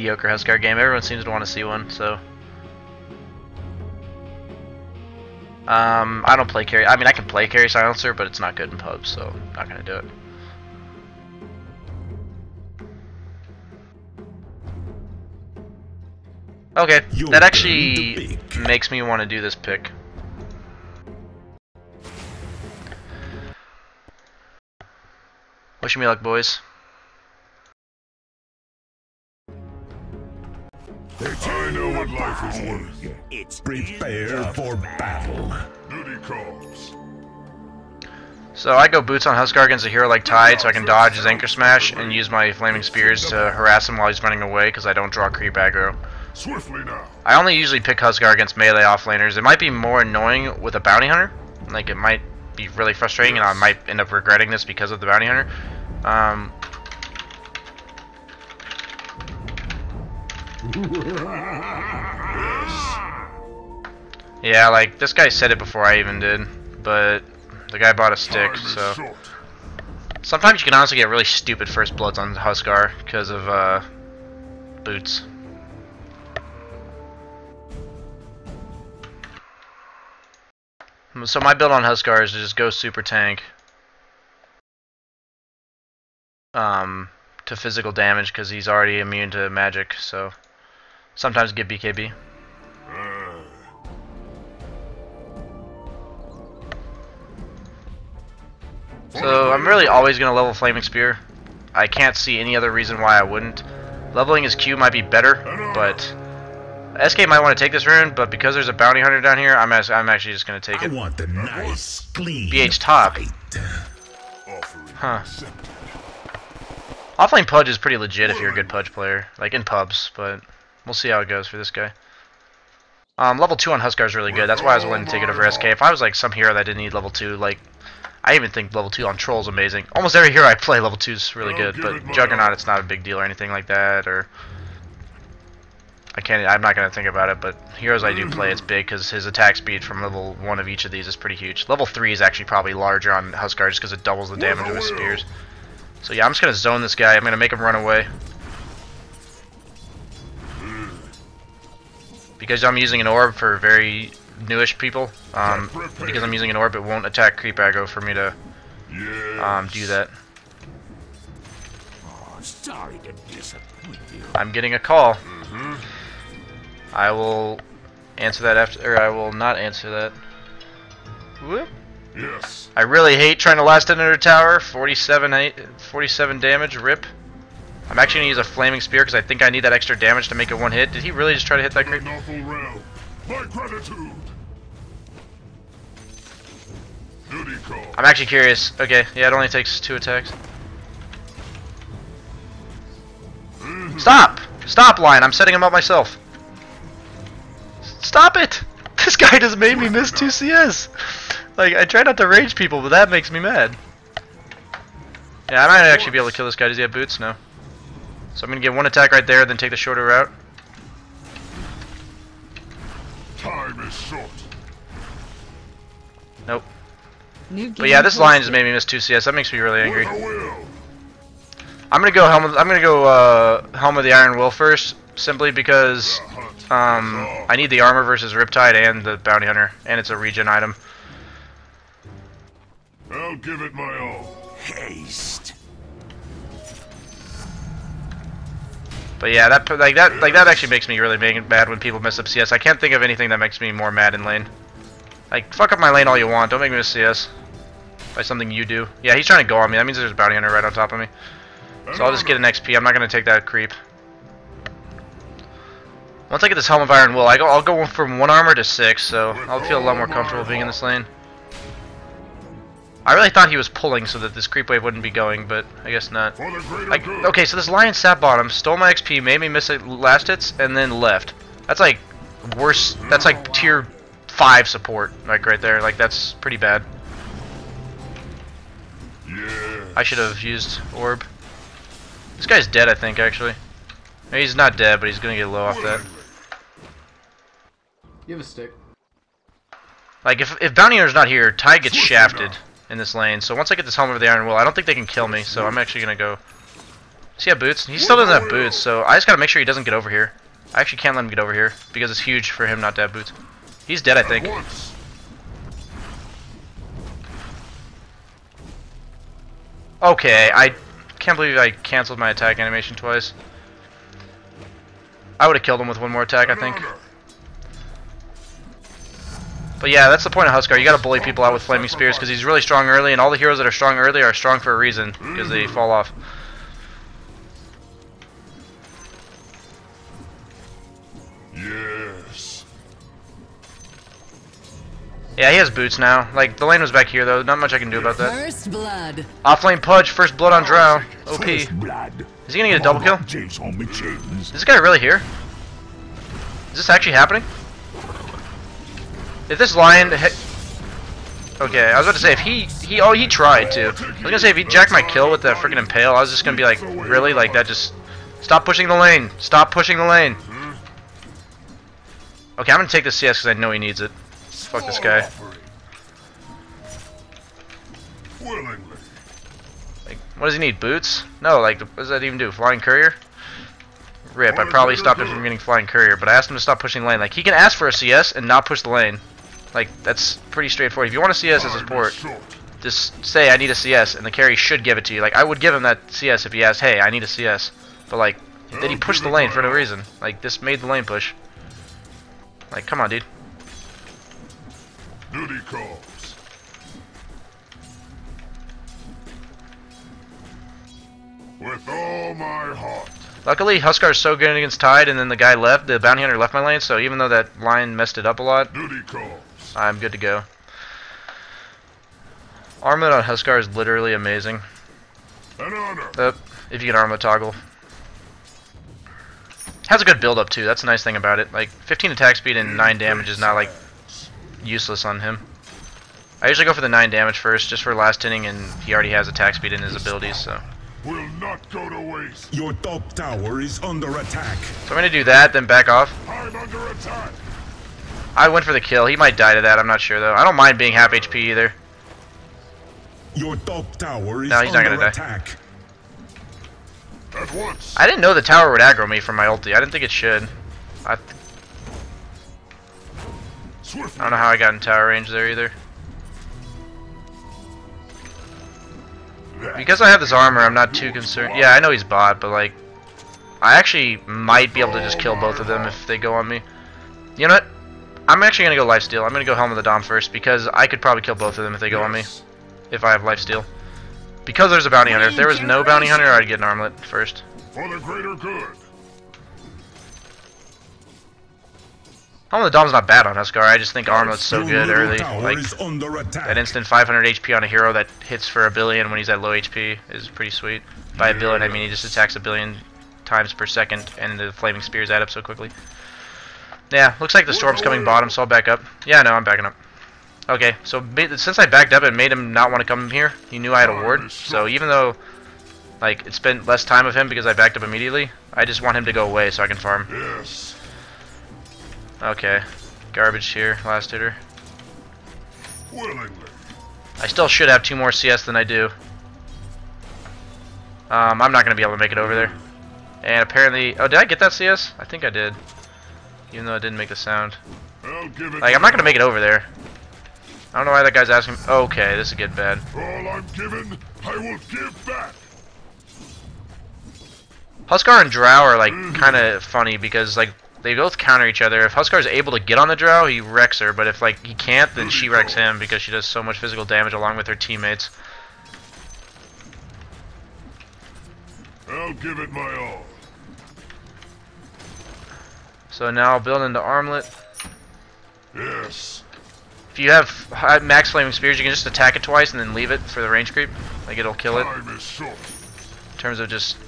mediocre Huskar game. Everyone seems to want to see one, so. I don't play carry. I mean, I can play carry silencer, but it's not good in pubs, so I'm not gonna do it. Okay, that actually makes me want to do this pick. Wish me luck, boys. I know what life is worth. It's prepare for battle. Duty calls. So I go boots on Huskar against a hero like Tide, so I can dodge his Anchor Smash and use my Flaming Spears to harass him while he's running away, because I don't draw creep aggro. Swiftly now. I only usually pick Huskar against melee offlaners. It might be more annoying with a Bounty Hunter. Like, it might be really frustrating, and I might end up regretting this because of the Bounty Hunter. Yeah, like, this guy said it before I even did, but the guy bought a stick, so. Sometimes you can honestly get really stupid first bloods on Huskar because of, boots. So my build on Huskar is to just go super tank. To physical damage because he's already immune to magic, so sometimes get BKB. So I'm really always going to level Flaming Spear. I can't see any other reason why I wouldn't. Leveling his Q might be better, but SK might want to take this rune, but because there's a Bounty Hunter down here, I'm actually just going to take it. I want the nice, clean BH top. Huh. Offlane Pudge is pretty legit if you're a good Pudge player, like in pubs, but we'll see how it goes for this guy. Level 2 on Huskar is really good. That's why I was willing to take it over SK. If I was like some hero that didn't need level 2, like I even think level 2 on Troll is amazing. Almost every hero I play level 2 is really good, but Juggernaut it's not a big deal or anything like that. Or I'm not gonna think about it, but heroes I do play it's big because his attack speed from level 1 of each of these is pretty huge. Level 3 is actually probably larger on Huskar just because it doubles the damage of his spears. So yeah, I'm just gonna zone this guy. I'm gonna make him run away. Because I'm using an orb for very newish people. Because I'm using an orb, it won't attack creep aggro for me to do that. Oh, sorry to disappoint you. I'm getting a call. I will answer that after, or I will not answer that. Whoop. Yes. I really hate trying to last it under tower. 47 damage, rip. I'm actually going to use a Flaming Spear because I think I need that extra damage to make it one hit. Did he really just try to hit that creep? My gratitude. Duty call. I'm actually curious. Okay, yeah, it only takes 2 attacks. Stop! Stop, line. I'm setting him up myself. Stop it! This guy just made me miss 2 CS. Like, I try not to rage people, but that makes me mad. Yeah, I might actually be able to kill this guy. Does he have boots? No. So I'm going to get 1 attack right there, then take the shorter route. Time is short. Nope. But yeah, this line just made me miss 2 CS. That makes me really angry. I'm gonna go Helm of the Iron Will first, simply because I need the armor versus Riptide and the Bounty Hunter, and it's a regen item. I'll give it my all. Haste. But yeah, that actually makes me really mad when people mess up CS. I can't think of anything that makes me more mad in lane. Like, fuck up my lane all you want. Don't make me miss CS by something you do. Yeah, he's trying to go on me. That means there's a Bounty Hunter right on top of me. So I'll just get an XP. I'm not gonna take that creep. Once I get this Helm of Iron Will, I'll go from 1 armor to 6, so I'll feel a lot more comfortable being in this lane. I really thought he was pulling so that this creep wave wouldn't be going, but I guess not. Like, okay, so this Lion sat bottom, stole my XP, made me miss it last hits, and then left. That's like worse. That's like tier 5 support, like right there. Like that's pretty bad. I should have used orb. This guy's dead, I think, actually. He's not dead, but he's gonna get low off that. You have a stick. Like if Bounty Hunter's not here, Ty gets shafted in this lane. So once I get this Helm of the Iron Will, I don't think they can kill me. So I'm actually gonna go Does he have boots? He still doesn't have boots, so I just gotta make sure he doesn't get over here. I actually can't let him get over here because it's huge for him not to have boots. He's dead, I think. Okay, I can't believe I canceled my attack animation twice. I would have killed him with one more attack, I think. But yeah, that's the point of Huskar. You gotta bully people out with flaming spears because he's really strong early, and all the heroes that are strong early are strong for a reason because they fall off. Yes. Yeah, he has boots now. Like, the lane was back here, though. Not much I can do about that. First blood. Offlane Pudge, first blood on Drow. OP. First blood. Is he gonna get a double kill? Jason McChains. Is this guy really here? Is this actually happening? If this lion... Okay, I was about to say, if he tried to. I was gonna say, if he jacked my kill with that freaking impale, I was just gonna be like, really? Like, that just... Stop pushing the lane! Stop pushing the lane! Okay, I'm gonna take the CS because I know he needs it. Fuck this guy. Willingly. Like, what does he need? Boots? No, like, what does that even do? Flying Courier? Rip, I probably stopped him from getting Flying Courier, but I asked him to stop pushing the lane. Like, he can ask for a CS and not push the lane. Like, that's pretty straightforward. If you want a CS as a support, just say, I need a CS, and the carry should give it to you. Like, I would give him that CS if he asked, hey, I need a CS. But, like, then he pushed the lane for no reason. Like, this made the lane push. Like, come on, dude. Duty calls. With all my heart. Luckily, Huskar's so good against Tide, and then the guy left, the bounty hunter left my lane, so even though that line messed it up a lot, Duty calls. I'm good to go. Armlet on Huskar is literally amazing. An honor. If you can armlet toggle. Has a good build up too, that's a nice thing about it. Like, 15 attack speed and 9 damage is not like useless on him. I usually go for the 9 damage first, just for last inning, and he already has attack speed in his abilities, so. Will not go to waste. Your top tower is under attack. So I'm gonna do that, then back off. I'm under attack. I went for the kill. He might die to that, I'm not sure though. I don't mind being half HP either. Your top tower is No, he's not under gonna die. attack. At once. I didn't know the tower would aggro me from my ulti. I didn't think it should. I Swiftly. don't know how I got in tower range there either. Because I have this armor, I'm not too concerned. Yeah, I know he's bot, but like, I actually might be able to just kill both of them if they go on me. You know what? I'm actually gonna go lifesteal. I'm gonna go Helm of the Dom first because I could probably kill both of them if they go on me. If I have lifesteal. Because there's a bounty hunter. If there was no bounty hunter, I'd get an armlet first. For the greater good. Helm of the Dom's not bad on Huskar. I just think armlet's so Your good middle early. tower Like, is under attack. that instant 500 HP on a hero that hits for a billion when he's at low HP is pretty sweet. By a billion, I mean he just attacks a billion times per second, and the flaming spears add up so quickly. Yeah, looks like the storm's coming bottom, so I'll back up. Yeah, no, I'm backing up. Okay, so since I backed up, it made him not want to come here. He knew I had a ward, so even though like it spent less time with him because I backed up immediately, I just want him to go away so I can farm. Yes. Okay, garbage here, last hitter. Willingly. I still should have 2 more CS than I do. I'm not going to be able to make it over there. And apparently... Oh, did I get that CS? I think I did. Even though it didn't make the sound. I'll give it. Like, I'm not going to make it over there. I don't know why that guy's asking... Okay, this is getting bad. All I'm given, I will give back. Huskar and Drow are, like, kind of funny because, like, they both counter each other. If Huskar is able to get on the Drow, he wrecks her. But if, like, he can't, then she wrecks him because she does so much physical damage along with her teammates. I'll give it my all. So now I'll build into Armlet. Yes. If you have max flaming spears, you can just attack it twice and then leave it for the range creep. Like, it'll kill it. Time is short. In terms of just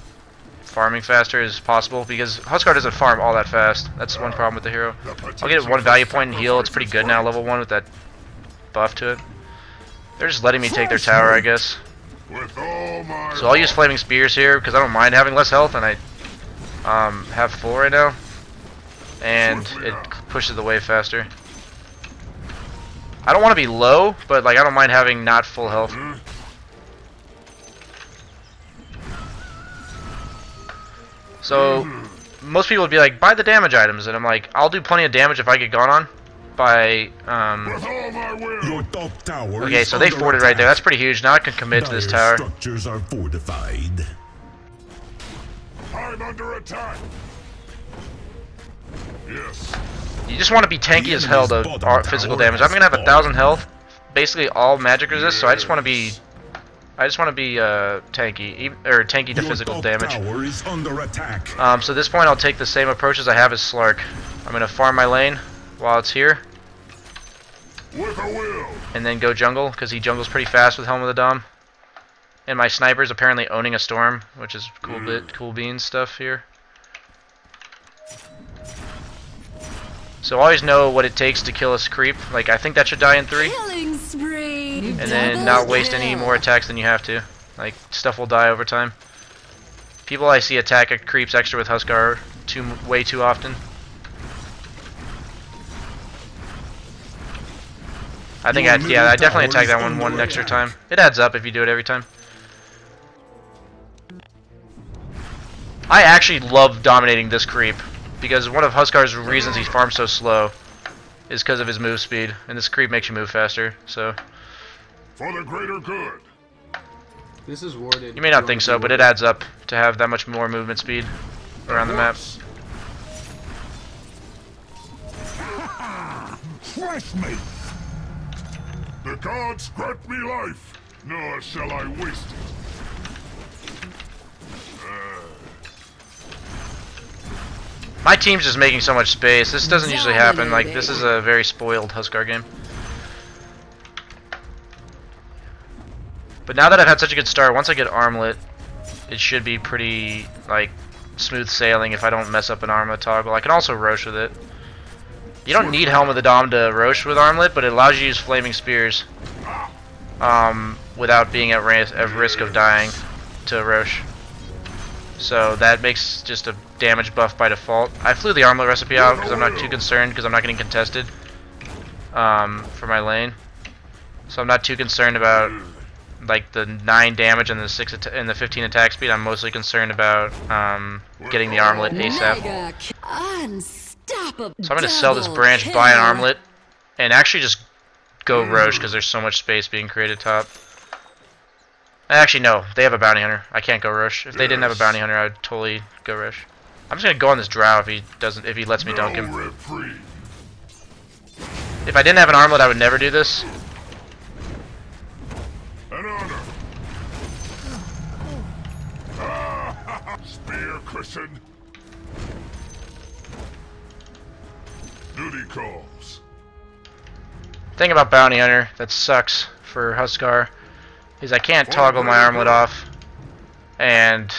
farming faster as possible, because Huskar doesn't farm all that fast. That's one problem with the hero. I'll get 1 value point and heal. It's pretty good now, level 1 with that buff to it. They're just letting me take their tower, I guess. With all my So I'll use flaming spears here because I don't mind having less health, and I have full right now, and it pushes the wave faster. I don't want to be low, but like I don't mind having not full health. So most people would be like, buy the damage items, and I'm like, I'll do plenty of damage if I get gone on by With all my will. Your top tower Okay, is so they under forted right there. attack. That's pretty huge. Now I can commit to this Dire tower. structures are fortified. I'm under attack. Yes. You just want to be tanky The as hell enemy's to bottom physical tower damage. I'm has gonna have 1,000 fallen. health, basically all magic resist. So I just want to be tanky, or tanky to Your physical top damage. tower is under attack. So at this point, I'll take the same approach as I have as Slark. I'm gonna farm my lane while it's here, With a will. and then go jungle because he jungles pretty fast with Helm of the Dom. And my sniper's apparently owning a storm, which is cool beans stuff here. So always know what it takes to kill a creep. Like, I think that should die in 3. Killing spree. And then not waste any more attacks than you have to. Like, stuff will die over time. People I see attack creeps extra with Huskar way too often. I think I definitely attack that one extra time. It adds up if you do it every time. I actually love dominating this creep, because one of Huskar's reasons he farms so slow is because of his move speed, and this creep makes you move faster, so... For the greater good. This is warded. You may not think so, but it adds up to have that much more movement speed around the map. Fresh meat. The gods grant me life, nor shall I waste it. My team's just making so much space. This doesn't usually happen. Like, this is a very spoiled Huskar game. But now that I've had such a good start, once I get Armlet, it should be pretty, like, smooth sailing if I don't mess up an Armlet toggle. I can also Rosh with it. You don't need Helm of the Dom to Rosh with Armlet, but it allows you to use Flaming Spears without being at risk of dying to Rosh. So that makes just a damage buff by default. I flew the Armlet recipe out because I'm not too concerned, because I'm not getting contested for my lane. So I'm not too concerned about like the 9 damage and the 15 attack speed. I'm mostly concerned about getting the Armlet ASAP. Mega unstoppable. So I'm going to sell this branch, buy an Armlet, and actually just go Rosh because there's so much space being created top. Actually, no. They have a Bounty Hunter. I can't go Rosh. If they didn't have a Bounty Hunter, I would totally go Rosh. I'm just going to go on this Drow if he lets me dunk him. Reprieve. If I didn't have an Armlet, I would never do this. An honor. Spear cushion. Duty calls. Thing about Bounty Hunter that sucks for Huskar is I can't toggle my Armlet off, and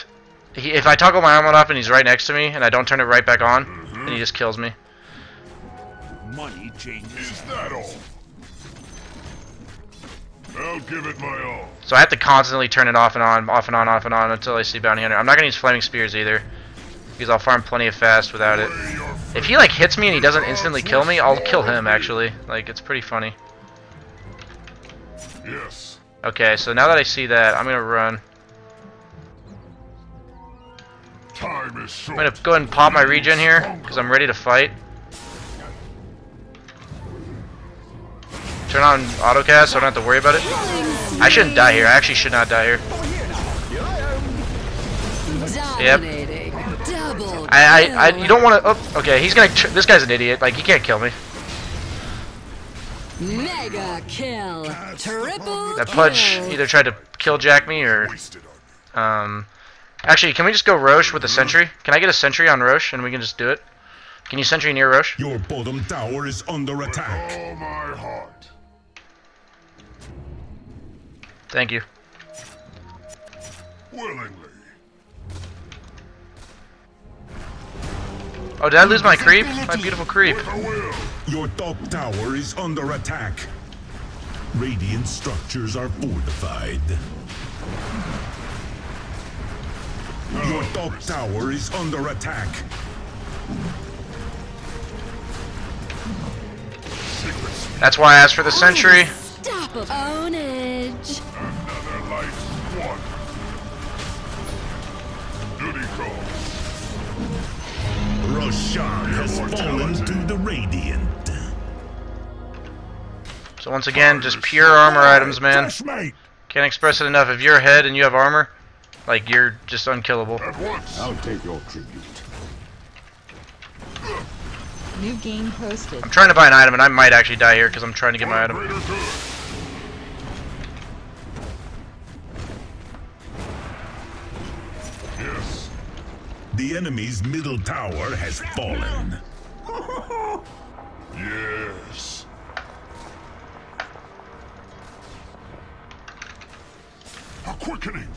if I toggle my Armlet off and he's right next to me and I don't turn it right back on, then he just kills me. Money changes. Is that all? I'll give it my all. So I have to constantly turn it off and on, off and on, off and on until I see Bounty Hunter. I'm not gonna use Flaming Spears either, because I'll farm plenty of fast without it. Lay your If he like hits me and he doesn't instantly kill me, I'll kill him actually. Like, it's pretty funny. Yes. Okay, so now that I see that, I'm gonna run. Time is I'm short. gonna go ahead and pop my regen here, because I'm ready to fight. Turn on autocast so I don't have to worry about it. I shouldn't die here. I actually should not die here. Yep. Dominating. Double You don't want to. Oh, okay. He's gonna. This guy's an idiot. Like, he can't kill me. Mega kill. Triple That Pudge kill. either tried to kill Jack me or. Wasted on you. Actually, can we just go Rosh with a sentry? Can I get a sentry on Rosh and we can just do it? Can you sentry near Rosh? Your bottom tower is under With attack. all my heart. Thank you. Willingly. Oh, did I lose my creep? My beautiful creep. With a will. Your top tower is under attack. Radiant structures are fortified. Your top tower is under attack. Secrets. That's why I asked for the sentry. Unstoppable. Ownage. Another life's won. Duty calls. Roshan has fallen to the Radiant. So once again, just pure armor items, man. Mate. Can't express it enough. If you're ahead and you have armor, like, you're just unkillable. At once. I'll take your tribute. New game posted. I'm trying to buy an item, and I might actually die here because I'm trying to get my item. Greater good. Yes. The enemy's middle tower has fallen. Yes. A quickening.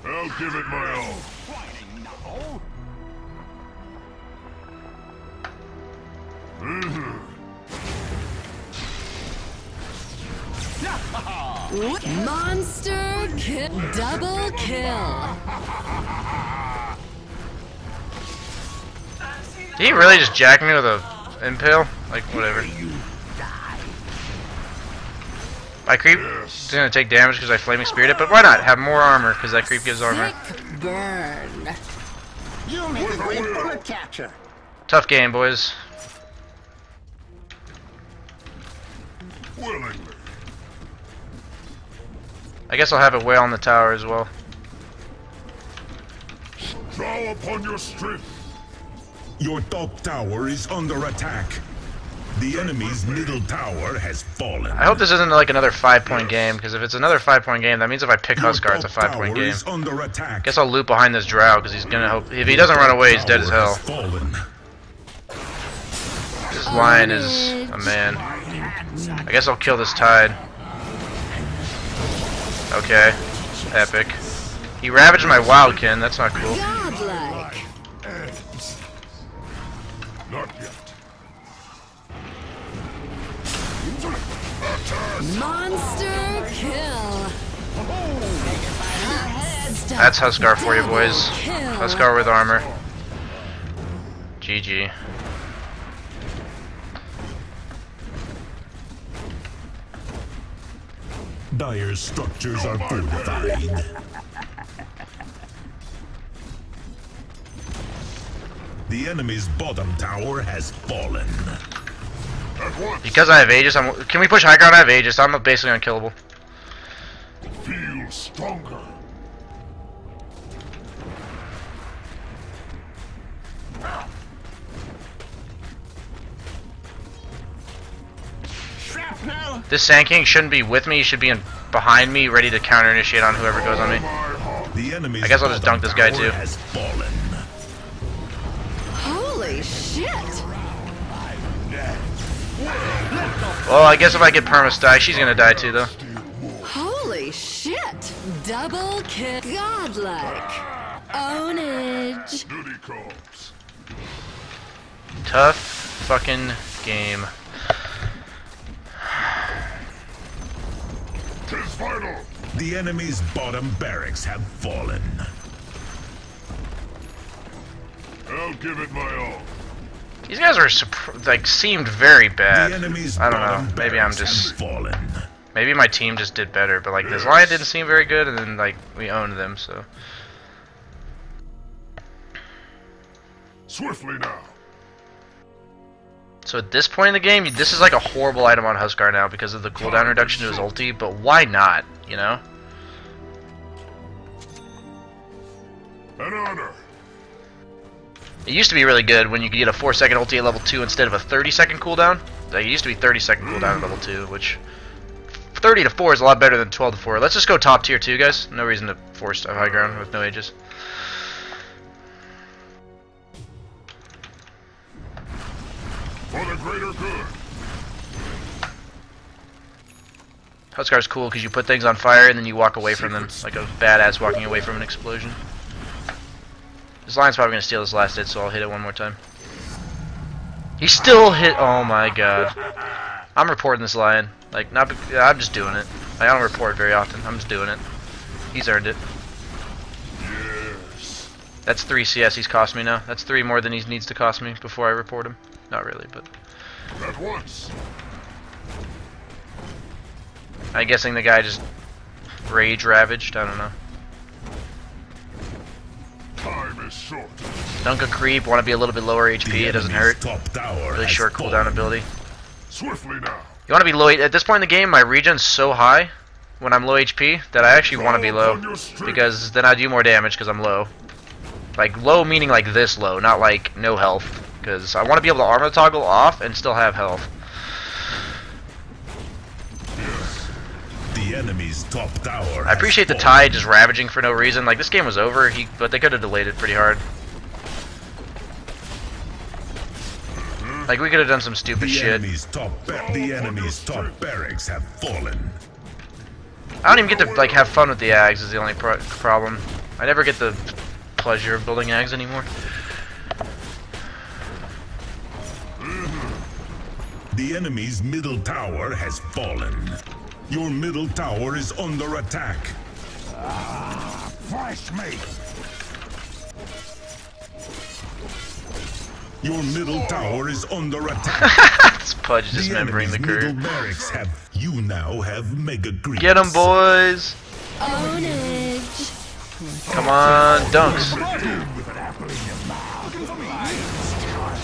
I'll give it my all. Monster kill. Double kill. Did he really just jack me with a impale? Like, whatever. My creep is gonna take damage because I flaming spirit it, but why not? Have more armor because that creep gives armor. Sick burn. You'll make a great bullet catcher. Tough game, boys. Willingly. I guess I'll have a whale on the tower as well. Draw upon your strength. Your top tower is under attack. The enemy's middle tower has fallen. I hope this isn't like another 5-point game, because if it's another 5-point game, that means if I pick Your Huskar, it's a top 5-point tower game. is under attack. Guess I'll loop behind this drow, because he's gonna hope. If he doesn't run away, he's dead as hell. Tower has fallen. This lion is a man. I guess I'll kill this tide. Okay. Epic. He ravaged my wildkin, that's not cool. Godlike. Not yet. Monster kill. That's Huskar for you, boys. Kill. Huskar with armor. GG. Dire's structures are fortified. The enemy's bottom tower has fallen. At once. Because I have Aegis, can we push high ground? I have Aegis, I'm basically unkillable. Feel stronger. Shrapnel. This Sand King shouldn't be with me, he should be behind me, ready to counter initiate on whoever goes on me. The enemy's I guess I'll just dunk this guy, too. Has fallen. Holy shit. Well, I guess if I get Perma die, she's gonna die too, though. Holy shit. Double kill. Godlike. Ownage. Duty calls. Tough fucking game. Tis vital. The enemy's bottom barracks have fallen. I'll give it my all. These guys are like seemed very bad. The enemy's I don't bottom know. Maybe I'm barracks have just. fallen. Maybe my team just did better, but like this lion didn't seem very good, and then like we owned them, so. Swiftly now. So at this point in the game, this is like a horrible item on Huskar now because of the cooldown reduction to his ulti, but why not, you know? An honor. It used to be really good when you could get a 4-second ulti at level 2 instead of a 30-second cooldown. Like, it used to be 30-second cooldown at level 2, which 30 to 4 is a lot better than 12 to 4. Let's just go top tier 2, guys. No reason to force a high ground with no Aegis. For the greater good. Huskar's cool because you put things on fire and then you walk away from them, like a badass walking away from an explosion. This lion's probably going to steal this last hit, so I'll hit it one more time. He still hit. Oh my god. I'm reporting this lion. Like, not. I'm just doing it. I don't report very often. I'm just doing it. He's earned it. Yes. That's 3 CS he's cost me now. That's 3 more than he needs to cost me before I report him. Not really, but. At once. I'm guessing the guy just rage ravaged. I don't know. is short. Dunk a creep, want to be a little bit lower HP, The it doesn't enemy's hurt. top tower Really has short cooldown fallen. ability. Swiftly now. You want to be low, at this point in the game, my regen's so high when I'm low HP that I actually want to be low. Because then I do more damage because I'm low. Like, low meaning like this low, not like no health. Because I want to be able to armor toggle off and still have health. The enemy's top tower. I appreciate the Tide just ravaging for no reason. Like, this game was over, but they could have delayed it pretty hard. Like, we could have done some stupid shit. The enemy's top barracks have fallen. I don't even get to, like, have fun with the Ags is the only problem. I never get the pleasure of building Ags anymore. The enemy's middle tower has fallen. Your middle tower is under attack. Fresh meat. Your middle tower is under attack. This Pudge is dismembering the middle crew. barracks have. You now have mega creeps. Get 'em, boys! Ownage. Come on, dunks.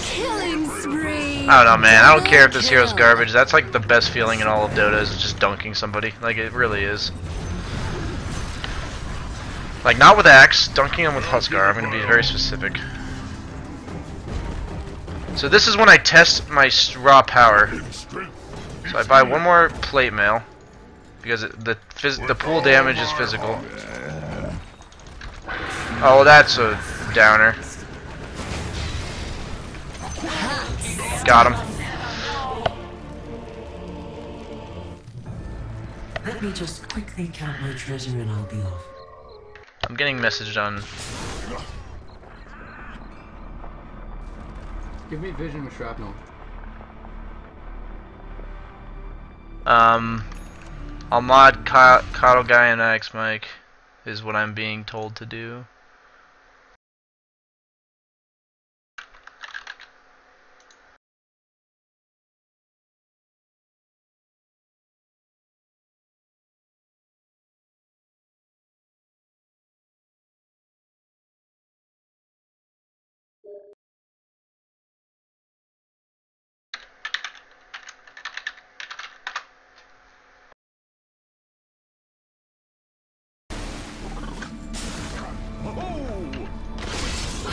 Killing spree. I don't know, man. I don't care if this hero's garbage. That's like the best feeling in all of Dota is just dunking somebody. Like, it really is. Like, not with Axe, dunking him with Huskar. I'm going to be very specific. So this is when I test my raw power. So I buy one more plate mail because the pool damage is physical. Oh, that's a downer. Got him. Let me just quickly count my treasure and I'll be off. I'm getting messaged on. Give me vision with shrapnel. I'll mod Coddle Guy and X Mike is what I'm being told to do.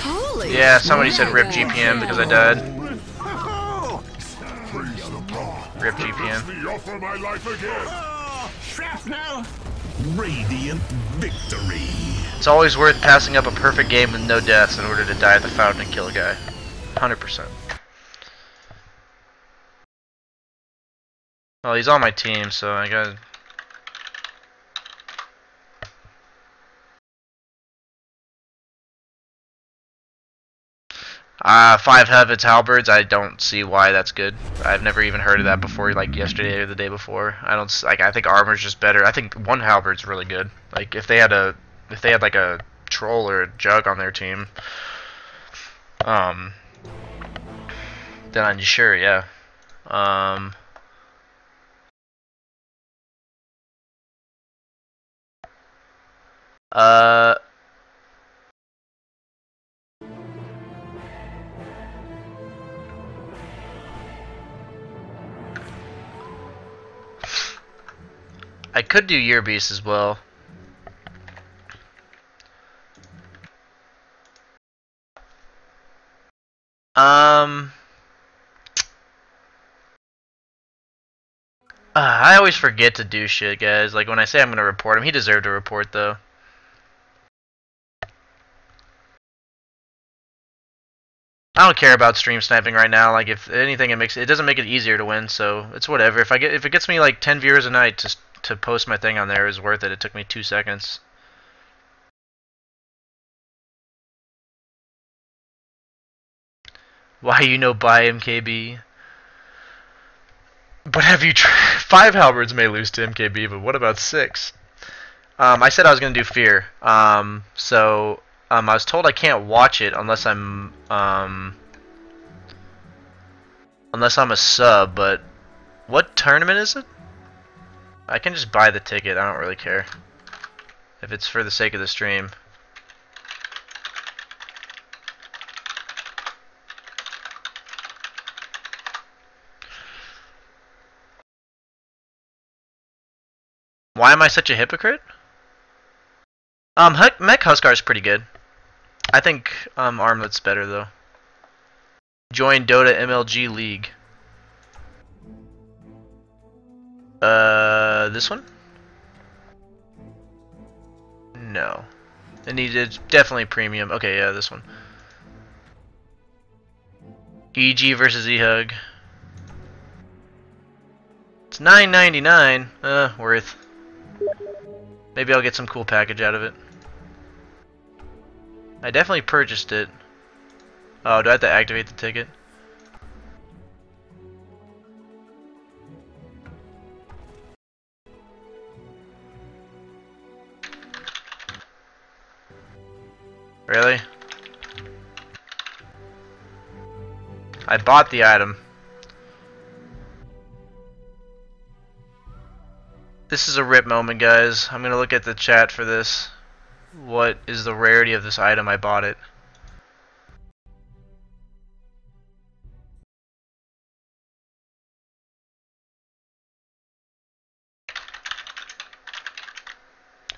Holy Yeah, somebody said shit. rip GPM because I died. Rip Let GPM. me offer my life again. Oh, shrapnel. Radiant victory. It's always worth passing up a perfect game with no deaths in order to die at the fountain and kill a guy. 100%. Well, he's on my team, so I gotta... Five Heavens Halberds, I don't see why that's good. I've never even heard of that before, like yesterday or the day before. I think armor's just better. I think one Halberd's really good. Like if they had like a troll or a jug on their team, then I'm sure, yeah. I could do Year Beast as well. I always forget to do shit, guys. Like when I say I'm gonna report him, he deserved a report though. I don't care about stream sniping right now. Like if anything, it doesn't make it easier to win, so it's whatever. If it gets me like 10 viewers a night to post my thing on there is worth it. It took me 2 seconds. Why buy MKB? But have you 5 halberds may lose to MKB, but what about 6? I said I was gonna do Fear. I was told I can't watch it unless I'm a sub. But what tournament is it? I can just buy the ticket. I don't really care if it's for the sake of the stream. Why am I such a hypocrite? Mech Huskar is pretty good. I think Armlet's better though. Join Dota MLG League. This one? No. It needed definitely premium. Okay, yeah, this one. EG versus EHUG. It's $9.99. Worth. Maybe I'll get some cool package out of it. I definitely purchased it. Oh, do I have to activate the ticket? Really? I bought the item. This is a rip moment, guys. I'm gonna look at the chat for this. What is the rarity of this item? I bought it.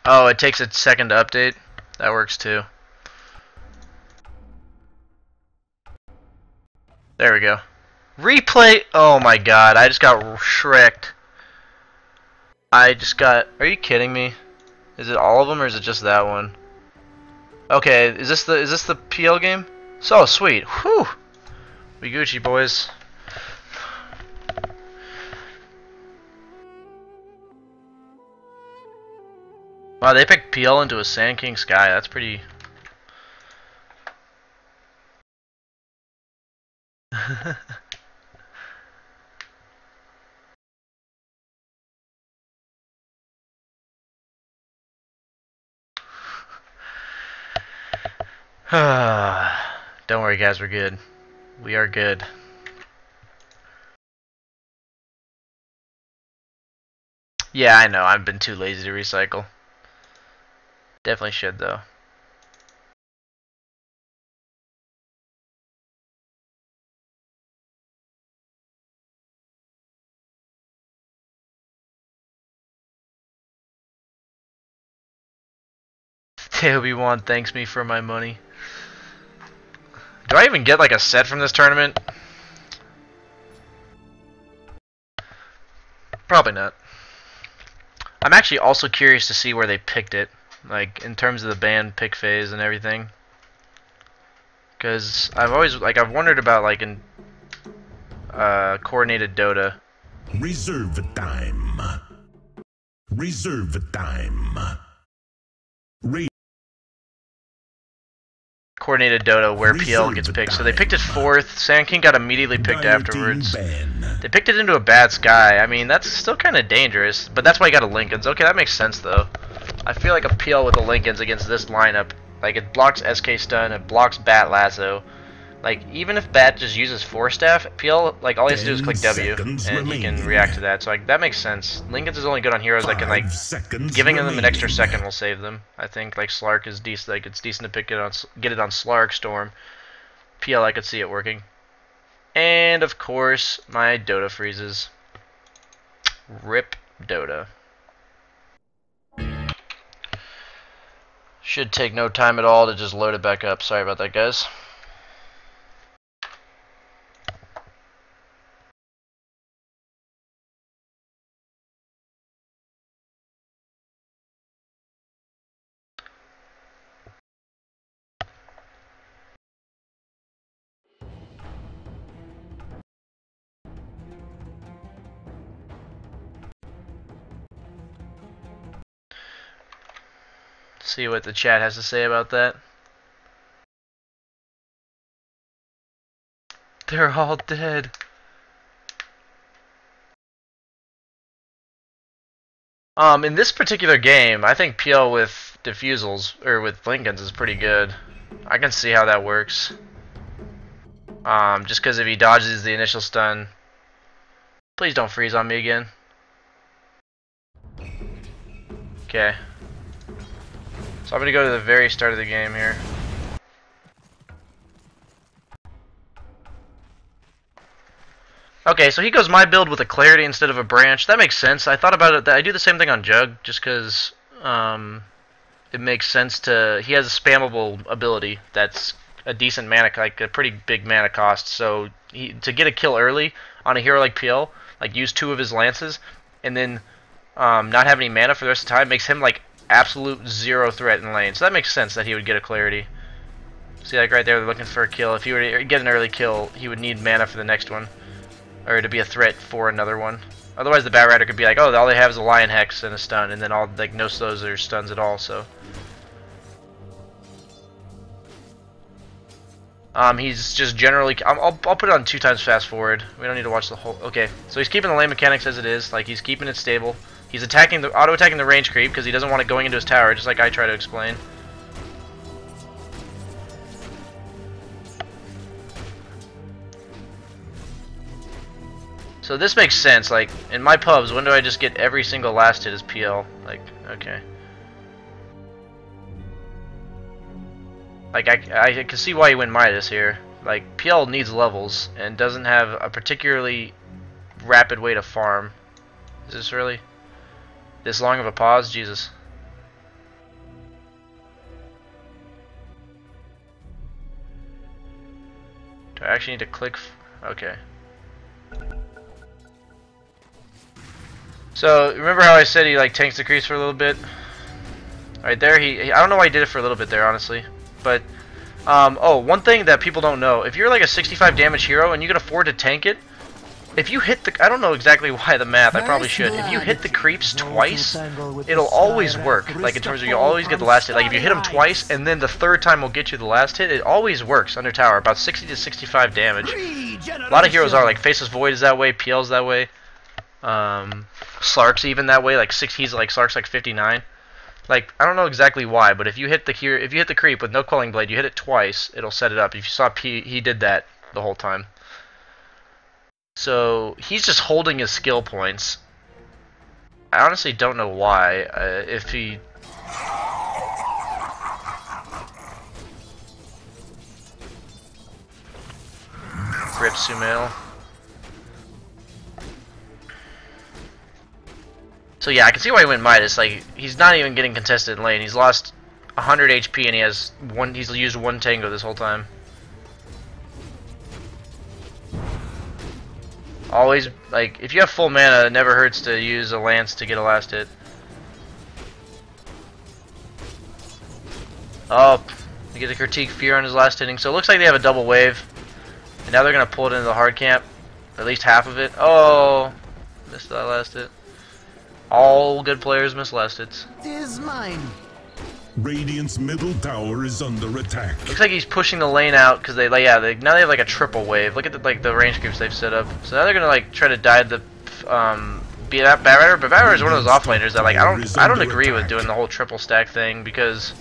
Oh, it takes a second to update. That works too. There we go. Replay. Oh my god, I just got shreked. I just got. Are you kidding me? Is it all of them or is it just that one? Okay, is this the PL game? So sweet. Whew. We Gucci boys. Wow, they picked PL into a Sand King Sky. That's pretty. Don't worry, guys. We're good. We are good. Yeah, I know. I've been too lazy to recycle. Definitely should, though. Obi-Wan thanks me for my money. Do I even get like a set from this tournament? Probably not. I'm actually also curious to see where they picked it, like in terms of the band pick phase and everything. Because I've always I've wondered about like in coordinated Dota. Reserve time. Reserve time. Coordinated Dota where PL gets picked. So they picked it 4th. Sand King got immediately picked afterwards. They picked it into a bad sky. I mean, that's still kind of dangerous, but that's why you got a Linken's. Okay, that makes sense though. I feel like a PL with a Linken's against this lineup, like it blocks SK stun, it blocks Bat Lasso. Like even if Bat just uses Force Staff, PL like all he has to do is click W and he can react to that. So like that makes sense. Linken's is only good on heroes that can like giving them an extra second will save them. I think like Slark is decent. Like it's decent to pick it on get it on Slark Storm. PL I could see it working. And of course my Dota freezes. RIP Dota. Should take no time at all to just load it back up. Sorry about that, guys. See what the chat has to say about that. They're all dead. In this particular game, I think PL with Diffusals, or with Linken's is pretty good. I can see how that works. Just because if he dodges the initial stun... Please don't freeze on me again. Okay. So I'm going to go to the very start of the game here. Okay, so he goes my build with a Clarity instead of a Branch. That makes sense. I thought about it. I do the same thing on Jug, just because it makes sense to... He has a spammable ability that's a decent mana, like a pretty big mana cost. So to get a kill early on a hero like PL, like use 2 of his lances, and then not have any mana for the rest of the time, makes him like absolute 0 threat in lane. So that makes sense that he would get a Clarity. See, like right there, they're looking for a kill. If he were to get an early kill, he would need mana for the next one. Or to be a threat for another one. Otherwise, the Batrider could be like, oh, all they have is a Lion Hex and a stun, and then all like no slows or stuns at all. So, he's just generally. I'll put it on 2 times fast forward. We don't need to watch the whole. Okay, so he's keeping the lane mechanics as it is. Like he's keeping it stable. He's attacking the auto attacking the range creep because he doesn't want it going into his tower, just like I try to explain. So this makes sense, like, in my pubs, when do I just get every single last hit as PL? Like, okay. Like, I can see why you win Midas here. Like, PL needs levels, and doesn't have a particularly rapid way to farm. Is this really this long of a pause? Jesus. Do I actually need to click? Okay. So remember how I said he like tanks the creeps for a little bit? Right there, I don't know why he did it for a little bit there, honestly. But oh, one thing that people don't know: if you're like a 65 damage hero and you can afford to tank it, if you hit the, I don't know exactly why the math, I probably should. If you hit the creeps twice, it'll always work. Like in terms of you'll always get the last hit. Like if you hit them twice and then the 3rd time will get you the last hit, it always works under tower. About 60 to 65 damage. A lot of heroes are like Faceless Void is that way, PL's that way. Slark's even that way, like he's like Slark's like 59. Like I don't know exactly why, but if you hit the creep with no Quelling Blade, you hit it twice, it'll set it up. If you saw P, he did that the whole time. So he's just holding his skill points. I honestly don't know why. If he rip Sumail. So yeah, I can see why he went Midas. Like he's not even getting contested in lane. He's lost 100 HP and he has one. He's used 1 Tango this whole time. Always like if you have full mana, it never hurts to use a lance to get a last hit. Oh, you get the critique fear on his last hitting. So it looks like they have a double wave, and now they're gonna pull it into the hard camp, at least half of it. Oh, missed that last hit. All good players miss last hits. Is mine. Radiant's middle tower is under attack. Looks like he's pushing the lane out because now they have like a triple wave. Look at the range groups they've set up. So now they're gonna like try to die the beat up Batrider, but Batrider is one of those offlaners that like I don't agree with doing the whole triple stack thing because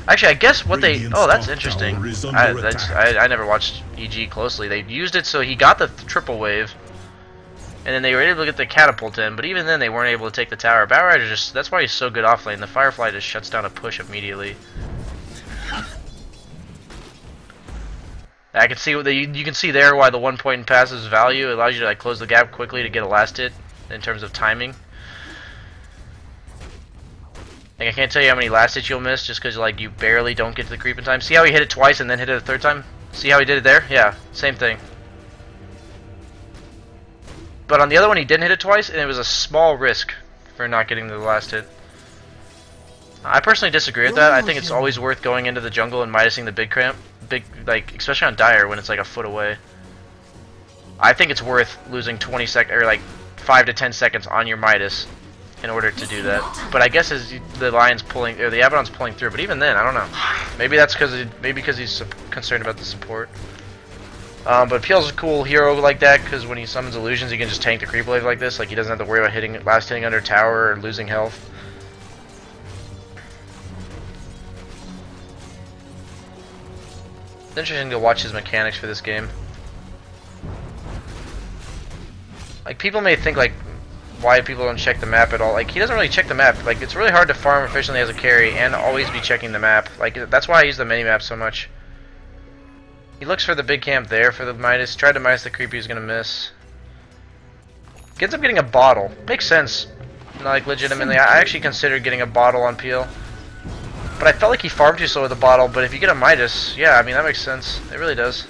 actually I guess what they that's interesting. I never watched EG closely. They used it so he got the triple wave. And then they were able to get the catapult in, but even then they weren't able to take the tower. Batrider just, that's why he's so good off lane. The Firefly just shuts down a push immediately. I can see what you can see there why the 1 point in passive value. It allows you to like close the gap quickly to get a last hit in terms of timing. Like I can't tell you how many last hits you'll miss just because like you barely don't get to the creep in time. See how he hit it twice and then hit it a 3rd time? See how he did it there? Yeah, same thing. But on the other one, he didn't hit it twice, and it was a small risk for not getting the last hit. I personally disagree with that. I think it's always worth going into the jungle and Midasing the big cramp, like especially on Dire when it's like a foot away. I think it's worth losing 20 seconds or like 5 to 10 seconds on your Midas in order to do that. But I guess as the Lion's pulling or the Abaddon's pulling through. But even then, I don't know. Maybe that's because he's concerned about the support. But PL's a cool hero like that because when he summons illusions, he can just tank the creep wave like this. Like he doesn't have to worry about hitting under tower or losing health. It's interesting to watch his mechanics for this game. Like people may think like why people don't check the map at all. Like he doesn't really check the map. Like it's really hard to farm efficiently as a carry and always be checking the map. Like that's why I use the mini map so much. He looks for the big camp there for the Midas. Tried to Midas the creep he was gonna miss. He ends up getting a bottle. Makes sense. Like, legitimately, I actually considered getting a bottle on Peel. But I felt like he farmed too slow with the bottle, but if you get a Midas, yeah, I mean, that makes sense. It really does.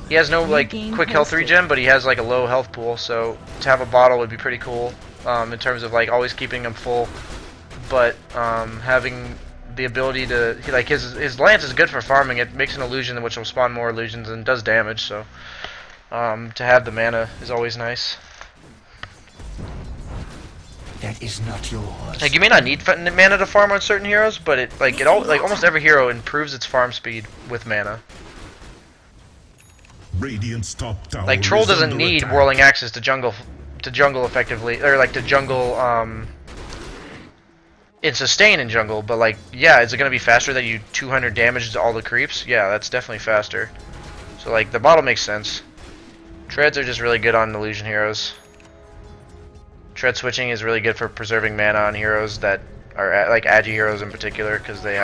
He has no, like, quick health regen, but he has, like, a low health pool, so to have a bottle would be pretty cool, in terms of, like, always keeping him full. But, having the ability to, like, his lance is good for farming. It makes an illusion which will spawn more illusions and does damage, so, to have the mana is always nice. That is not yours. Like, you may not need mana to farm on certain heroes, but almost every hero improves its farm speed with mana. Radiant's top tower Like, Troll is doesn't under need attack. Whirling Axes to jungle effectively, or like to jungle in sustain in jungle, but like, yeah, is it gonna be faster that you 200 damage to all the creeps? Yeah, that's definitely faster. So like, the bottle makes sense. Treads are just really good on illusion heroes. Tread switching is really good for preserving mana on heroes that are like Agi heroes in particular, because they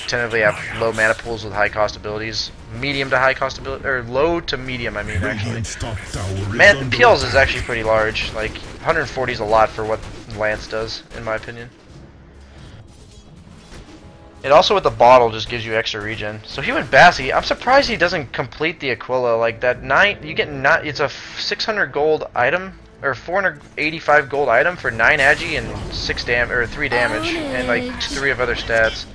tentatively have low mana pools with high cost abilities, medium to high cost ability, or low to medium. I mean, actually. Radiant's top tower is Man, under Peel's is attack. actually pretty large. Like 140 is a lot for what Lance does, in my opinion. It also with the bottle just gives you extra regen. So he went Bassi. I'm surprised he doesn't complete the Aquila. Like that 9, you get not. It's a 600 gold item or 485 gold item for 9 agi and 3 damage and like 3 of other stats.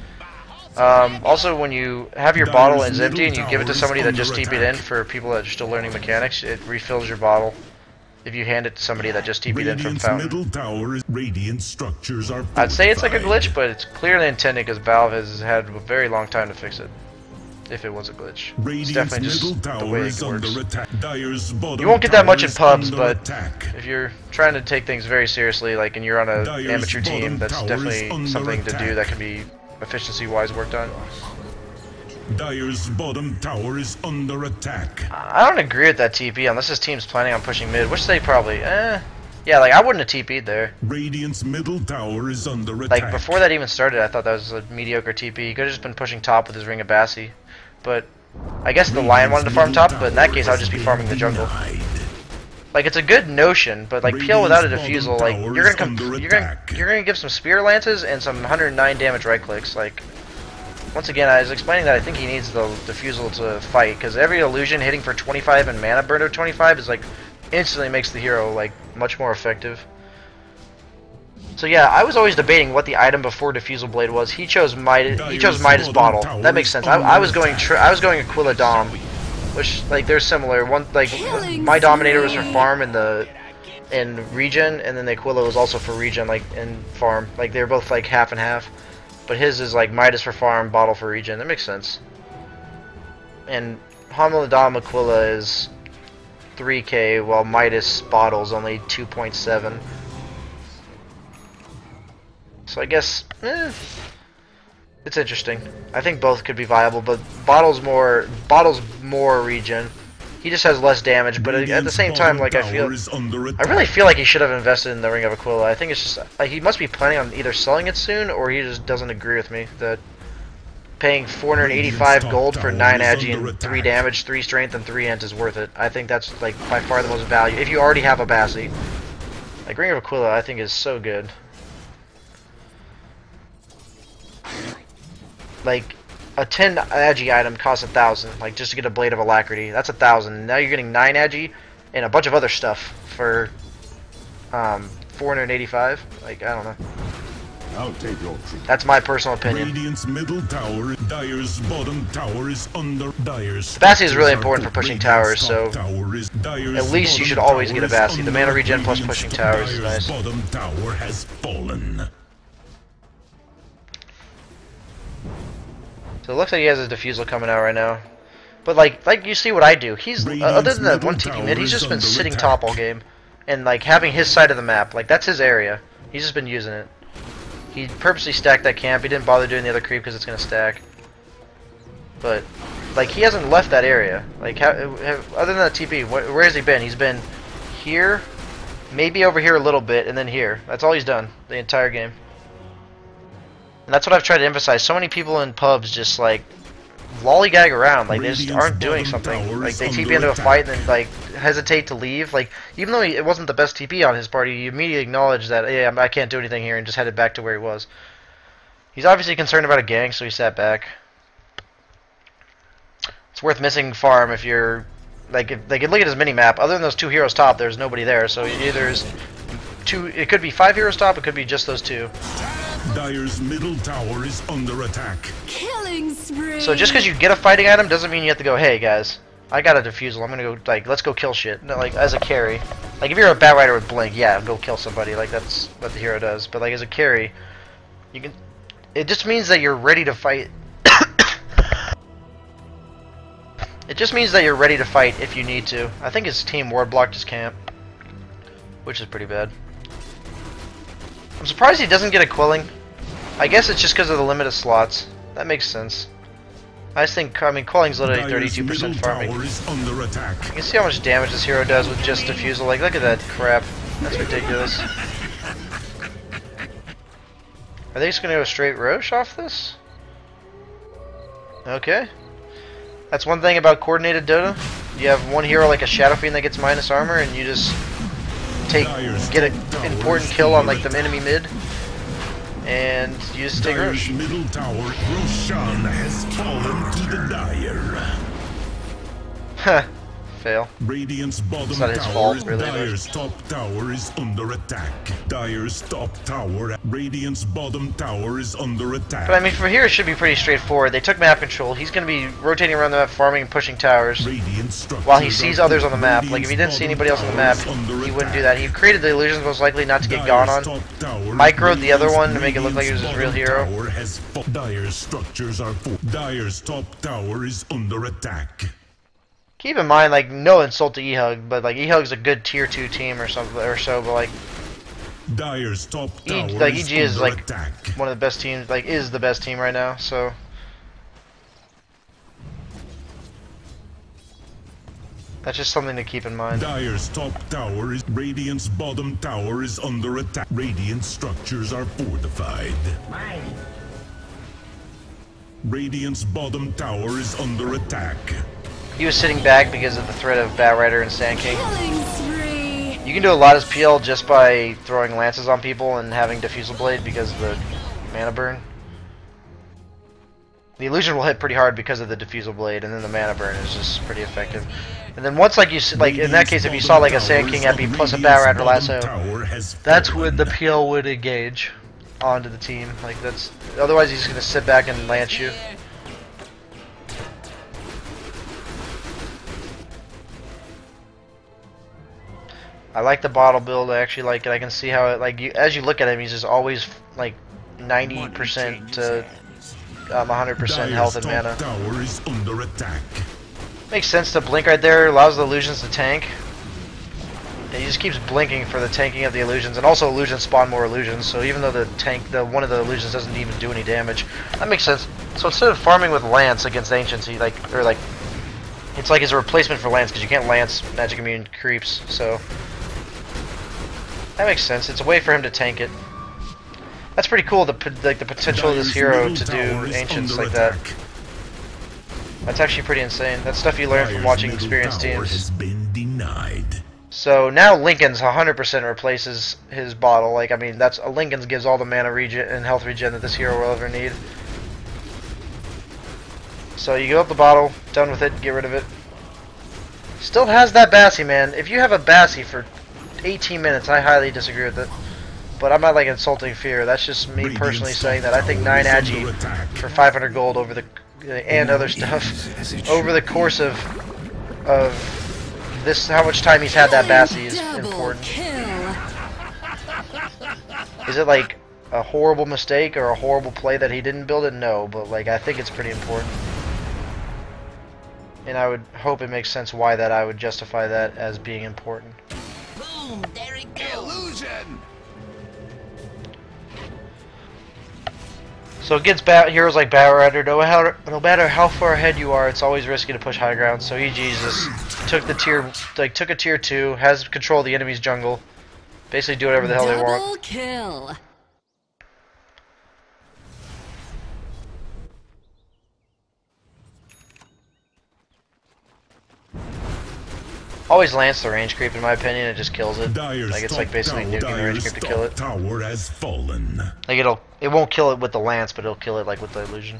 Also, when you have your bottle and it's empty and you give it to somebody that just TP'd in, for people that are still learning mechanics, it refills your bottle. If you hand it to somebody that just TP'd in from Radiant's Fountain. middle tower is radiant structures are I'd say it's like a fortified. glitch, but it's clearly intended because Valve has had a very long time to fix it. If it was a glitch. It's Radiant's definitely middle just the tower way is it works. under attack. Dire's bottom You won't get that much tower in is pubs, under but attack. if you're trying to take things very seriously, like, and you're on a Dire's amateur team, bottom that's tower is definitely under something to do attack. that can be efficiency-wise worked on. Dire's bottom tower is under attack. I don't agree with that TP unless his team's planning on pushing mid, which they probably, yeah, like, I wouldn't have TP'd there. Radiant's middle tower is under attack. Like, before that even started, I thought that was a mediocre TP. He could have just been pushing top with his Ring of Bassi. But I guess the Lion wanted to farm top, but in that case, I would just be farming the jungle. Like, it's a good notion, but like Peel without a diffusal, like, you're gonna give some Spear Lances and some 109 damage right clicks. Like, once again, I was explaining that I think he needs the diffusal to fight, because every illusion hitting for 25 and mana burn of 25 is like instantly makes the hero like much more effective. So yeah, I was always debating what the item before Diffusal Blade was. He chose Midas. He chose Midas Bottle. That makes sense. I was going Aquila Dom, which like they're similar. One like my Dominator was for farm and regen, and then the Aquila was also for regen like and farm. Like they're both like half and half, but his is like Midas for farm, Bottle for regen. That makes sense. And Hamlet Dom Aquila is 3k, while Midas Bottle is only 2.7. So I guess, it's interesting. I think both could be viable, but Bottle's more regen. He just has less damage, but at the same time, like I really feel like he should have invested in the Ring of Aquila. I think it's just like he must be planning on either selling it soon, or he just doesn't agree with me that paying 485 gold for 9 agi and 3 damage, 3 strength, and 3 int is worth it. I think that's like by far the most value. If you already have a Bassi, like Ring of Aquila, I think is so good. Like a 10 agi item costs 1,000, like just to get a Blade of Alacrity. That's 1,000. Now you're getting 9 agi and a bunch of other stuff for 485. Like I don't know. I'll take your treatment. That's my personal opinion. Radiant's middle tower, Dire's bottom tower is under Dire's. Bassi is really important for pushing towers, so at least you should always get a Bassi. The mana regen plus pushing towers is nice. Bottom tower has fallen. So it looks like he has his Diffusal coming out right now. But like you see what I do. He's other than that one TP mid, he's just been sitting top all game and like having his side of the map. Like that's his area. He's just been using it. He purposely stacked that camp. He didn't bother doing the other creep because it's gonna stack. But like he hasn't left that area. Like other than that TP, where has he been? He's been here, maybe over here a little bit, and then here. That's all he's done the entire game. And that's what I've tried to emphasize. So many people in pubs just like lollygag around. Like, they just Radiant's aren't doing bottom something. tower Like, is they TP under into a attack. fight and then, like, hesitate to leave. Like, even though it wasn't the best TP on his party, he immediately acknowledged that, yeah, I can't do anything here, and just headed back to where he was. He's obviously concerned about a gank, so he sat back. It's worth missing farm if you're... Like, if they could look at his mini-map. Other than those 2 heroes top, there's nobody there, so either is... It could be 5 heroes top, it could be just those 2. Dire's middle tower is under attack. Killing spree. So just because you get a fighting item doesn't mean you have to go, hey guys, I got a defusal, I'm gonna go, like, let's go kill shit. No, like, as a carry. Like, if you're a Bat Rider with Blink, yeah, go kill somebody, like, that's what the hero does. But, like, as a carry, you can... It just means that you're ready to fight. It just means that you're ready to fight if you need to. I think his team ward blocked his camp, which is pretty bad. I'm surprised he doesn't get a Quelling. I guess it's just because of the limit of slots. That makes sense. I just think, I mean, Quelling's literally Dire's 32% middle farming. tower is under attack. You can see how much damage this hero does with just defusal. Like, look at that crap. That's ridiculous. Are they just gonna go straight Roche off this? Okay. That's one thing about coordinated Dota. You have one hero like a Shadow Fiend that gets minus armor, and you just get an important kill on like the enemy mid, and you just take Dire's Roche. middle tower, Roshan, has fallen to the Dire. Huh. Fail. Radiant's bottom not his tower fault, is really, but- Dire's top tower is under attack. Dire's top tower, Radiant's bottom tower is under attack. But I mean, for here it should be pretty straightforward. They took map control. He's going to be rotating around the map, farming and pushing towers, Radiant structures while he sees are others on the map. Like, if he didn't Radiant's see anybody else on the map, bottom tower is he under wouldn't do attack. that. He created the illusions most likely not to get gone on. Dire's top tower, Microed the other one to make it look like he was his real Radiant's hero. bottom tower has Dire's structures are full. Dire's top tower is under attack. Keep in mind, like, no insult to E-Hug, but like E-Hug's a good tier 2 team or something or so, but like Dire's top tower like is EG is under like attack. one of the best teams, like is the best team right now, so that's just something to keep in mind. Dire's top tower is Radiant's bottom tower is under attack. Radiant structures are fortified. Radiant's bottom tower is under attack. He was sitting back because of the threat of Bat Rider and Sand King. Killing spree. You can do a lot as PL just by throwing lances on people and having Diffusal Blade because of the mana burn. The illusion will hit pretty hard because of the Diffusal Blade, and then the mana burn is just pretty effective. And then once, like you like in that case, if you saw like a Sand King epi plus a Bat Rider lasso, that's when the PL would engage onto the team. Like that's otherwise he's just gonna sit back and lance you. I like the bottle build. I actually like it. I can see how it like you as you look at him, he's just always like 90% to 100% health and mana. Tower is under attack. Makes sense to blink right there. Allows the illusions to tank. And he just keeps blinking for the tanking of the illusions, and also illusions spawn more illusions. So even though the one of the illusions doesn't even do any damage, that makes sense. So instead of farming with Lance against Ancients, he it's like his replacement for Lance because you can't Lance magic immune creeps. So that makes sense. It's a way for him to tank it. That's pretty cool. The potential of this hero to do Ancients like that. That's actually pretty insane. That's stuff you learn from watching experienced teams. Has been denied. So now Lincoln's 100% replaces his bottle. Like, I mean, that's Lincoln's gives all the mana regen and health regen that this hero will ever need. So you give up the bottle, done with it, get rid of it. Still has that Bassi, man. If you have a Bassi for 18 minutes, I highly disagree with it. But I'm not like insulting fear. That's just me personally saying that I think 9 Agi for 500 gold over the and other stuff over the course of this, how much time he's had that Bassi is important. Is it like a horrible mistake or a horrible play that he didn't build it? No, but like I think it's pretty important. And I would hope it makes sense why that I would justify that as being important. Boom! There it goes. Illusion. So against heroes like Bat Rider, no matter how far ahead you are, it's always risky to push high ground. So EG just took a tier 2, has control of the enemy's jungle, basically do whatever the hell they want. Double kill. Always Lance the range creep in my opinion. It just kills it. Dyer's Like it's top like basically tower, nuking the range Dyer's creep to kill top it. tower has fallen. Like it won't kill it with the Lance, but it'll kill it like with the illusion.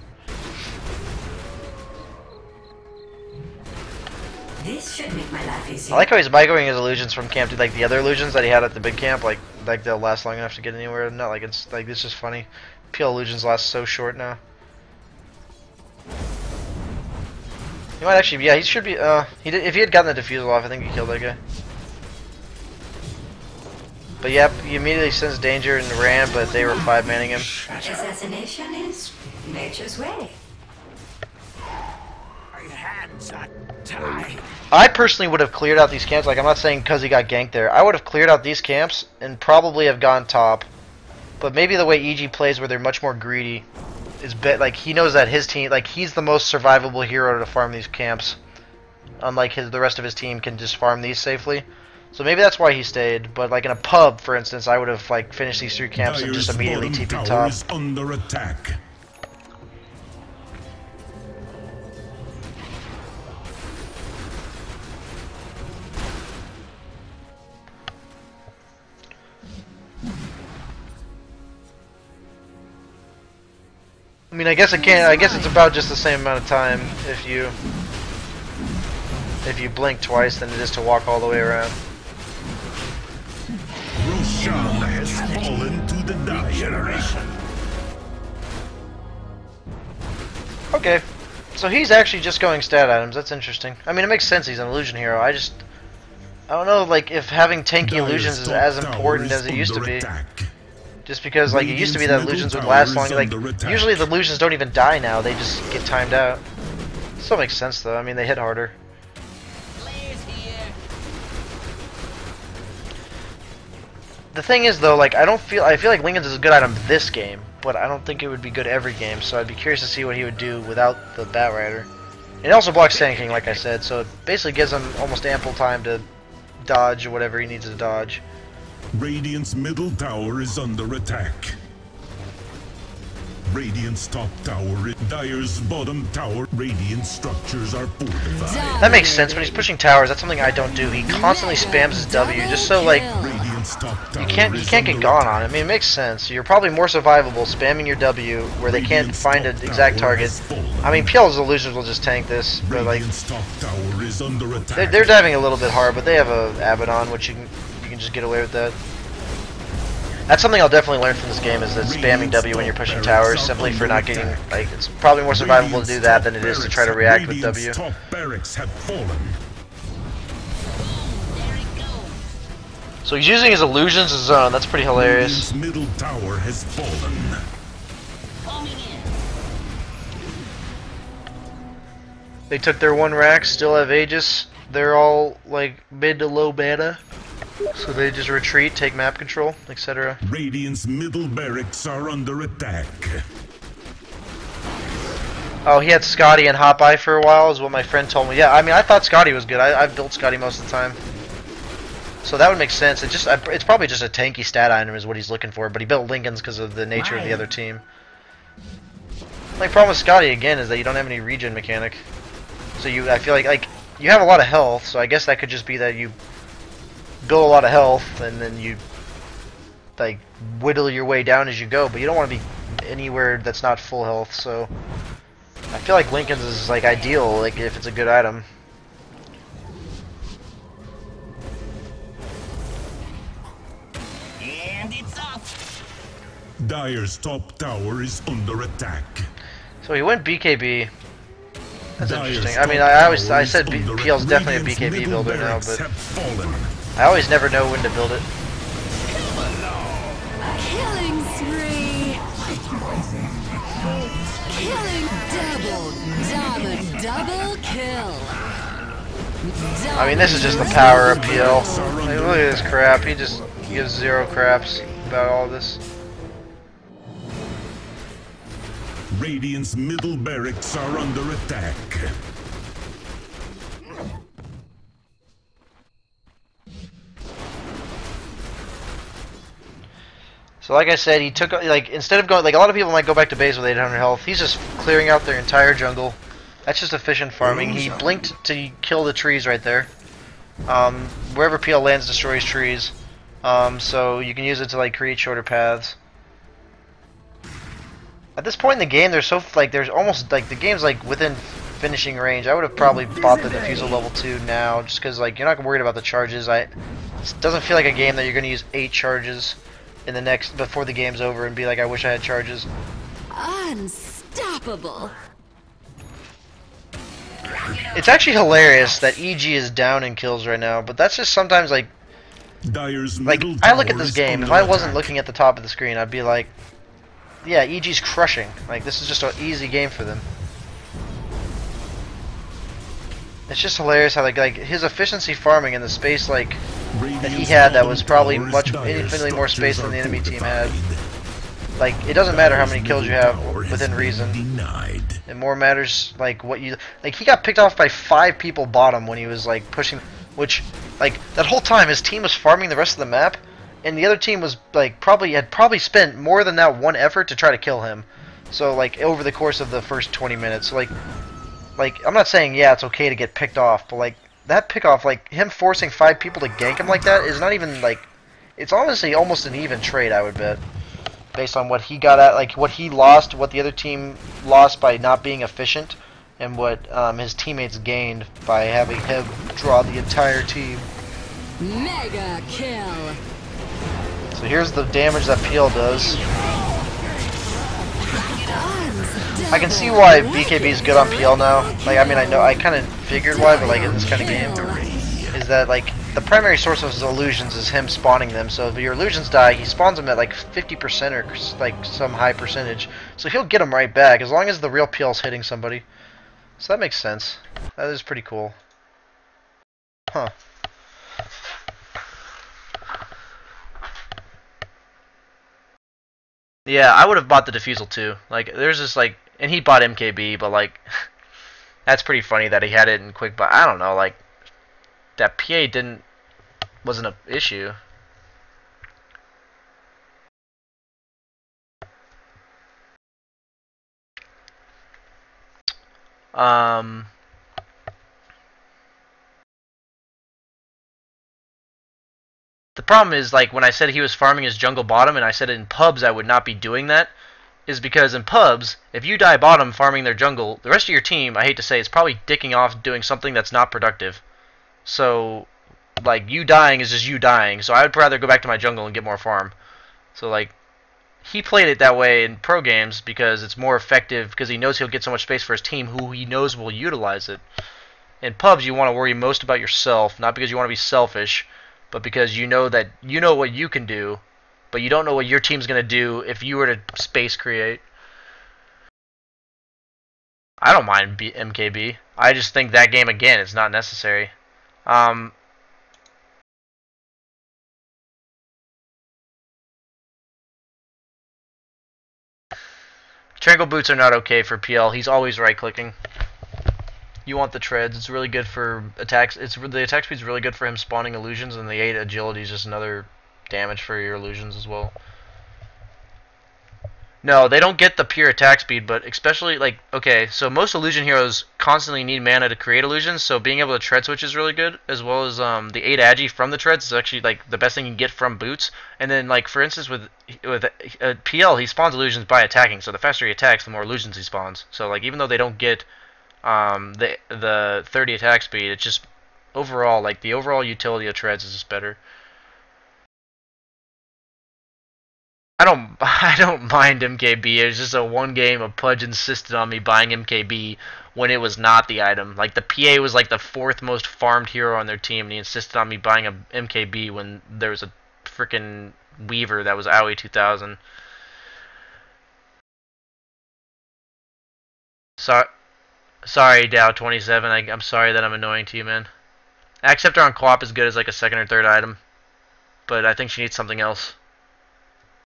This should make my life I easier. like how he's microing his illusions from camp to like the other illusions that he had at the big camp. Like they'll last long enough to get anywhere. Not like it's just funny. PL illusions last so short now. He might actually, yeah, he should be. If he had gotten the defusal off, I think he killed that guy. But yep, he immediately sensed danger and ran, but they were 5-manning him. Assassination is nature's way. My hands are tied. I personally would have cleared out these camps. Like I'm not saying because he got ganked there. I would have cleared out these camps and probably have gone top. But maybe the way EG plays, where they're much more greedy, is like he knows that his team, like he's the most survivable hero to farm these camps. Unlike the rest of his team can just farm these safely. So maybe that's why he stayed. But like in a pub, for instance, I would have like finished these 3 camps and just Dyer's immediately bottom TP tower top. is under attack. I mean, I guess it's about just the same amount of time if you blink twice than it is to walk all the way around. Roshan has fallen to the Dyer. Okay, so he's actually just going stat items. That's interesting. I mean, it makes sense. He's an illusion hero. I don't know, like if having tanky Dyer's illusions is top as tower important is as it used to under be. attack. Just because, like, it used to be that Radiant's illusions would middle last tower long. is Like, under attack. usually the illusions don't even die now. They just get timed out. Still makes sense though. I mean, they hit harder. Players here. The thing is though, like, I feel like Lincoln's is a good item this game, but I don't think it would be good every game. So I'd be curious to see what he would do without the Bat Rider. It also blocks Sand King, like I said, so it basically gives him almost ample time to dodge whatever he needs to dodge. Radiant's middle tower is under attack. Radiant's top tower, Dyer's bottom tower. Radiant structures are fortified. That makes sense. When he's pushing towers, that's something I don't do. He constantly spams his W, just so like Radiant's top tower you can't is get under gone on it. attack. I mean, it makes sense. You're probably more survivable spamming your W where they can't Radiant's find an top exact tower target. has fallen. I mean, PL's illusions will just tank this, but like Radiant's top tower is under attack. they're diving a little bit hard, but they have a Abaddon, which you can just get away with that. That's something I'll definitely learn from this game, is that spamming W when you're pushing towers simply for not getting, like, it's probably more survivable to do that than it is to try to react with W. Radiant's top barracks have fallen. There it goes. So he's using his illusions as zone. That's pretty hilarious. Radiant's middle tower has fallen. Coming in. They took their 1 rack, still have Aegis. They're all like mid to low beta. So they just retreat, take map control, etc. Radiant's middle barracks are under attack. Oh, he had Scotty and Hopeye for a while, is what my friend told me. Yeah, I mean, I thought Scotty was good. I've built Scotty most of the time. So that would make sense. It's probably just a tanky stat item is what he's looking for, but he built Lincoln's because of the nature of the other team. Like, problem with Scotty, again, is that you don't have any regen mechanic. So I feel like you have a lot of health, so I guess that could just be that you build a lot of health, and then you like whittle your way down as you go, but you don't want to be anywhere that's not full health, so I feel like Lincoln's is like ideal, like if it's a good item. And it's up. Dyer's top tower is under attack. So he went BKB. That's Dyer's interesting. I mean, top I always tower is said under PL's definitely a Radiant's BKB middle builder now, barracks but have fallen. I always never know when to build it. Killing spree. Killing double kill. I mean, this is just the power of PL. Like, look at this crap. He just gives 0 craps about all this. Radiant's middle barracks are under attack. So like I said, he took, like, instead of going, like, a lot of people might go back to base with 800 health. He's just clearing out their entire jungle. That's just efficient farming. He blinked to kill the trees right there. Wherever PL lands destroys trees. So you can use it to like create shorter paths. At this point in the game, there's almost like the game's like within finishing range. I would have probably bought the Diffusal level 2 now, just because like you're not worried about the charges. It doesn't feel like a game that you're gonna use 8 charges in the next before the game's over and be like, I wish I had charges. Unstoppable. It's actually hilarious that EG is down in kills right now, but that's just sometimes like Dire's like middle I look at tower this is game. under If I wasn't attack. looking at the top of the screen, I'd be like, yeah, EG's crushing. Like this is just an easy game for them. It's just hilarious how like his efficiency farming in the space like that he Radiant's had that bottom was probably tower is much Dire's infinitely more space than the structures enemy are team had. fortified. Like it doesn't matter how many Dire's kills you middle have tower has within been reason. Denied. It more matters like what you like. He got picked off by 5 people bottom when he was like pushing, which like that whole time his team was farming the rest of the map, and the other team was like probably spent more than that one effort to try to kill him. So like over the course of the first 20 minutes, so, like I'm not saying yeah it's okay to get picked off, but like that pick off, like him forcing 5 people to gank him like that is not even like, it's honestly almost an even trade, I would bet. Based on what he got at, like what he lost, what the other team lost by not being efficient, and what his teammates gained by having him draw the entire team. Mega kill. So here's the damage that PL does. I can see why BKB is good on PL now. Like I mean I kind of figured why, but like in this kind of game, is that like the primary source of his illusions is him spawning them. So if your illusions die, he spawns them at like 50% or like some high percentage. So he'll get them right back as long as the real PL's hitting somebody. So that makes sense. That is pretty cool. Huh. Yeah, I would have bought the Diffusal too. Like there's this like, and he bought MKB, but like that's pretty funny that he had it in quick. But I don't know, like that PA wasn't an issue. The problem is like when I said he was farming his jungle bottom, and I said in pubs I would not be doing that, is because in pubs, if you die bottom farming their jungle, the rest of your team, I hate to say, is probably dicking off doing something that's not productive. So, like, you dying is just you dying. So I would rather go back to my jungle and get more farm. So, like, he played it that way in pro games because it's more effective because he knows he'll get so much space for his team who he knows will utilize it. In pubs, you want to worry most about yourself, not because you want to be selfish, but because you know that you know what you can do, but you don't know what your team's going to do if you were to space create. I don't mind MKB. I just think that game, again, is not necessary. Triangle boots are not okay for PL. He's always right-clicking. You want the treads. It's really good for attacks. The attack speed's really good for him spawning illusions, and the 8 agility is just another damage for your illusions as well. No, they don't get the pure attack speed, but especially, like, okay, so most illusion heroes constantly need mana to create illusions, so being able to tread switch is really good, as well as the 8 agi from the treads is actually, like, the best thing you can get from boots. And then, like, for instance, with PL, he spawns illusions by attacking, so the faster he attacks, the more illusions he spawns. So, like, even though they don't get the 30 attack speed, it's just overall, like, the overall utility of treads is just better. I don't mind MKB. It was just a one game of Pudge insisted on me buying MKB when it was not the item. Like the PA was like the 4th most farmed hero on their team, and he insisted on me buying a MKB when there was a freaking Weaver that was AoE 2000. Sorry, Dow27. I'm sorry that I'm annoying to you, man. Acceptor on co-op is good as like a 2nd or 3rd item, but I think she needs something else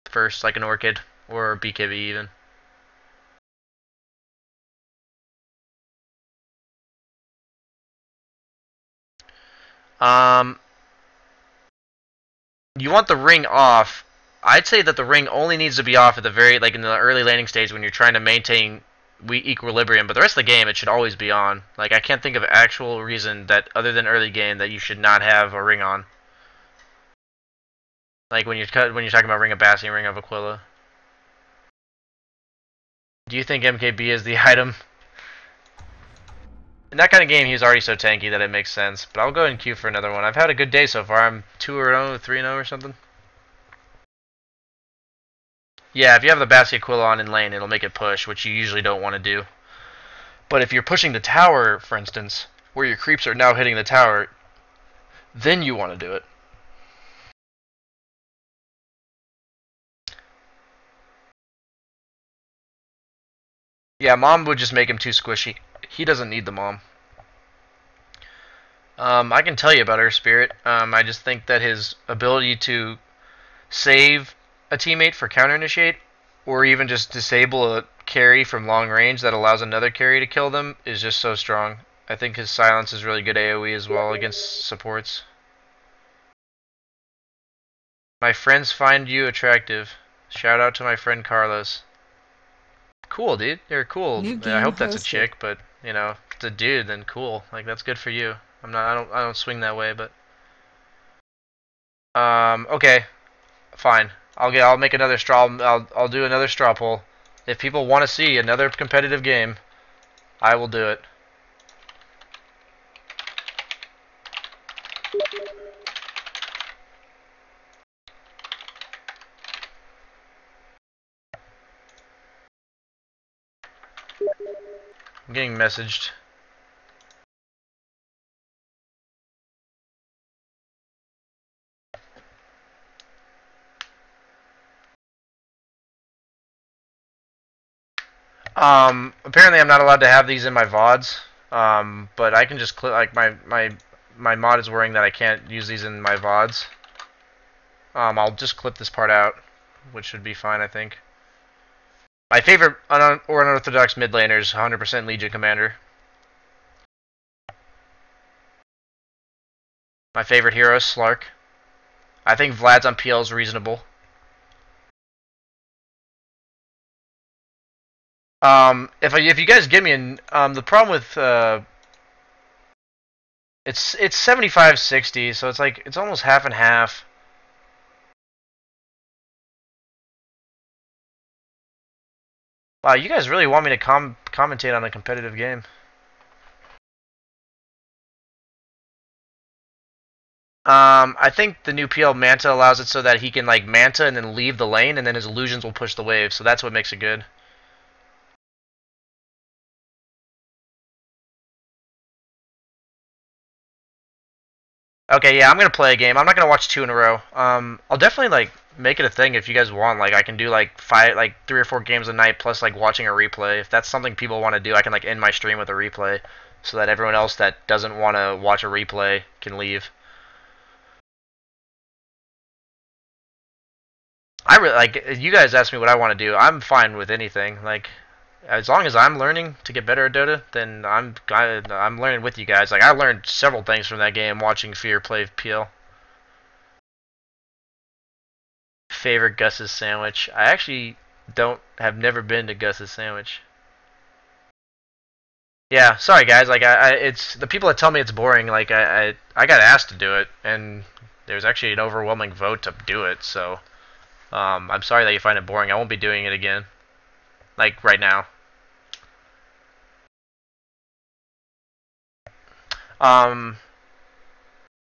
first, like an Orchid or BKB even. You want the ring off. I'd say that the ring only needs to be off at the very, like in the early landing stage when you're trying to maintain equilibrium, but the rest of the game it should always be on. Like I can't think of an actual reason that other than early game that you should not have a ring on. Like when you're talking about Ring of Bassi and Ring of Aquila. Do you think MKB is the item? In that kind of game, he's already so tanky that it makes sense. But I'll go ahead and queue for another one. I've had a good day so far. I'm 2-0, 3-0 or something. Yeah, if you have the Bassi Aquila on in lane, it'll make it push, which you usually don't want to do. But if you're pushing the tower, for instance, where your creeps are now hitting the tower, then you want to do it. Yeah, Mom would just make him too squishy. He doesn't need the Mom. I can tell you about her Spirit. I just think that his ability to save a teammate for counter initiate, or even just disable a carry from long range that allows another carry to kill them, is just so strong. I think his silence is really good AoE as well against supports. My friends find you attractive. Shout out to my friend Carlos. Cool, dude. You're cool. I hope that's a chick, but you know, if it's a dude, then cool. Like that's good for you. I don't swing that way, but okay, fine. I'll make another straw. I'll do another straw poll. If people want to see another competitive game, I will do it. I'm getting messaged. Apparently I'm not allowed to have these in my VODs. But I can just click, like my mod is worrying that I can't use these in my VODs. I'll just clip this part out, which should be fine, I think. My favorite unorthodox mid laner is 100% Legion Commander. My favorite hero is Slark. I think Vlad's on PL is reasonable. If you guys give me the problem with it's 75-60, so it's almost half and half. Wow, you guys really want me to commentate on a competitive game? I think the new PL Manta allows it so that he can like Manta and then leave the lane, and then his illusions will push the wave. So that's what makes it good. Okay, yeah, I'm gonna play a game. I'm not gonna watch 2 in a row. I'll definitely like make it a thing if you guys want. Like I can do like 3 or 4 games a night plus like watching a replay. If that's something people want to do, I can like end my stream with a replay so that everyone else that doesn't want to watch a replay can leave. I really like you guys ask me what I want to do. I'm fine with anything. Like as long as I'm learning to get better at Dota, then I'm learning with you guys. Like I learned several things from that game watching Fear play PL. Favorite Gus's sandwich? I actually have never been to Gus's sandwich. Yeah, sorry guys. Like it's the people that tell me it's boring. Like I got asked to do it, and there's actually an overwhelming vote to do it. So I'm sorry that you find it boring. I won't be doing it again. Like right now.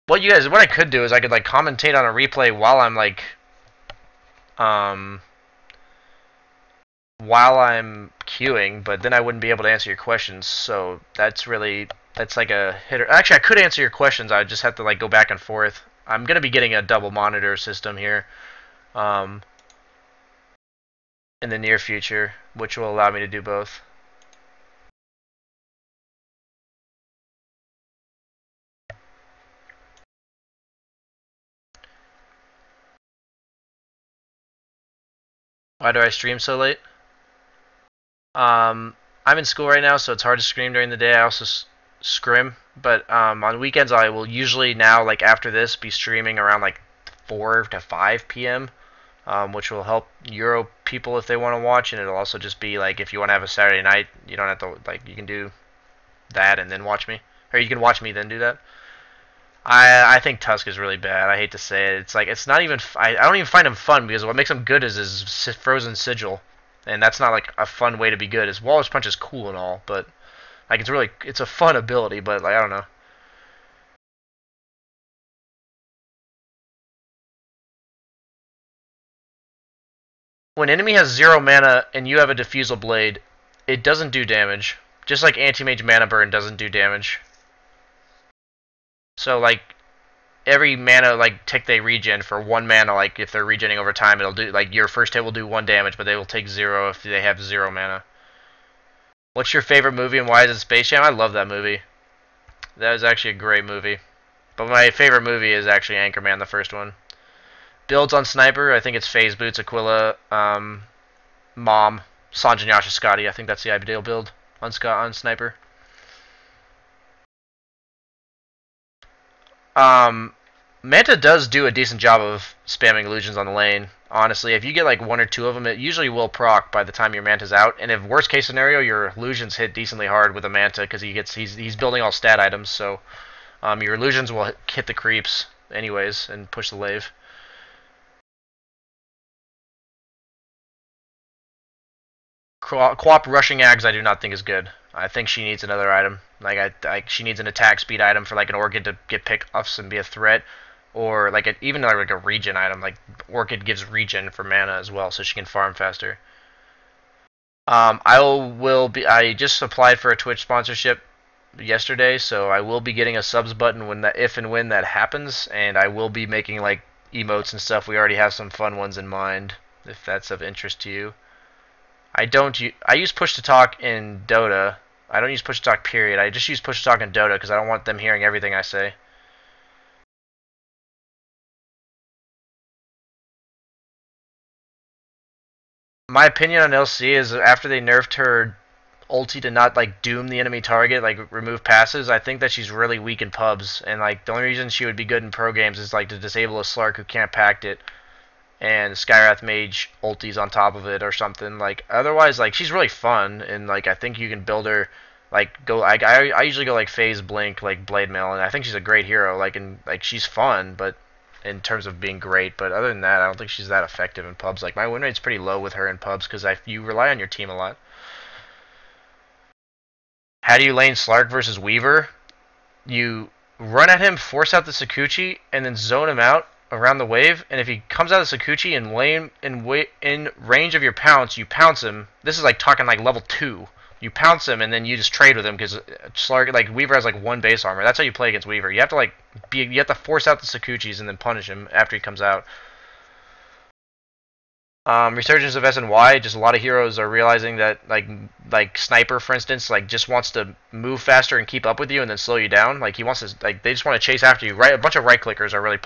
What I could do is I could like commentate on a replay while I'm like while I'm queuing, but then I wouldn't be able to answer your questions. So that's like a hitter. Actually, I could answer your questions. I just have to like go back and forth. I'm gonna be getting a double monitor system here in the near future, which will allow me to do both. Why do I stream so late? I'm in school right now, so it's hard to stream during the day. I also scrim, but on weekends I will usually now, like after this, be streaming around like 4 to 5 p.m. which will help Euro people if they want to watch, and it'll also just be like if you want to have a Saturday night, you don't have to like you can do that and then watch me, or you can watch me then do that. I think Tusk is really bad. I hate to say it. It's like it's not even. I don't even find him fun because what makes him good is his frozen sigil, and that's not like a fun way to be good. His Walrus Punch is cool and all, but like it's a fun ability, but like I don't know. When enemy has 0 mana and you have a Diffusal Blade, it doesn't do damage. Just like Anti-Mage Mana Burn doesn't do damage. So like every mana like tick they regen for 1 mana, like if they're regenning over time, it'll do like your first hit will do 1 damage, but they will take 0 if they have 0 mana. What's your favorite movie and why is it Space Jam? I love that movie. That is actually a great movie. But my favorite movie is actually Anchorman, the first one. Builds on Sniper, I think it's FaZe Boots, Aquila, Mom, Sanjin Yasha Scotty. I think that's the ideal build on Sniper. Manta does do a decent job of spamming illusions on the lane. Honestly, if you get like 1 or 2 of them, it usually will proc by the time your Manta's out. And if worst case scenario, your illusions hit decently hard with a Manta because he's building all stat items. So your illusions will hit the creeps anyways and push the lave. Co-op rushing Ags I do not think is good. I think she needs another item. Like she needs an attack speed item for like an Orchid to get pickups and be a threat, or like even like a regen item. Like Orchid gives regen for mana as well, so she can farm faster. I just applied for a Twitch sponsorship yesterday, so I will be getting a subs button if and when that happens, and I will be making like emotes and stuff. We already have some fun ones in mind, if that's of interest to you. I use push to talk in Dota. I don't use push to talk period. I just use push to talk in Dota because I don't want them hearing everything I say. My opinion on LC is after they nerfed her ulti to not like doom the enemy target, like remove passes, I think that she's really weak in pubs, and like the only reason she would be good in pro games is like to disable a Slark who can't pact it. And Skywrath Mage ultis on top of it or something. Like otherwise, like she's really fun, and like I think you can build her. Like I usually go like FaZe Blink, like Blade Mail, and I think she's a great hero. Like she's fun, but in terms of being great. But other than that, I don't think she's that effective in pubs. Like my win rate's pretty low with her in pubs because you rely on your team a lot. How do you lane Slark versus Weaver? You run at him, force out the Sakuchi, and then zone him out around the wave, and if he comes out of Sakuchi in range of your pounce, you pounce him. This is like talking like level 2. You pounce him, and then you just trade with him because like Weaver has like 1 base armor. That's how you play against Weaver. You have to force out the Sakuchis and then punish him after he comes out. Resurgence of SNY, just a lot of heroes are realizing that like Sniper, for instance, like just wants to move faster and keep up with you and then slow you down. Like he wants to they just want to chase after you. Right, a bunch of right clickers are really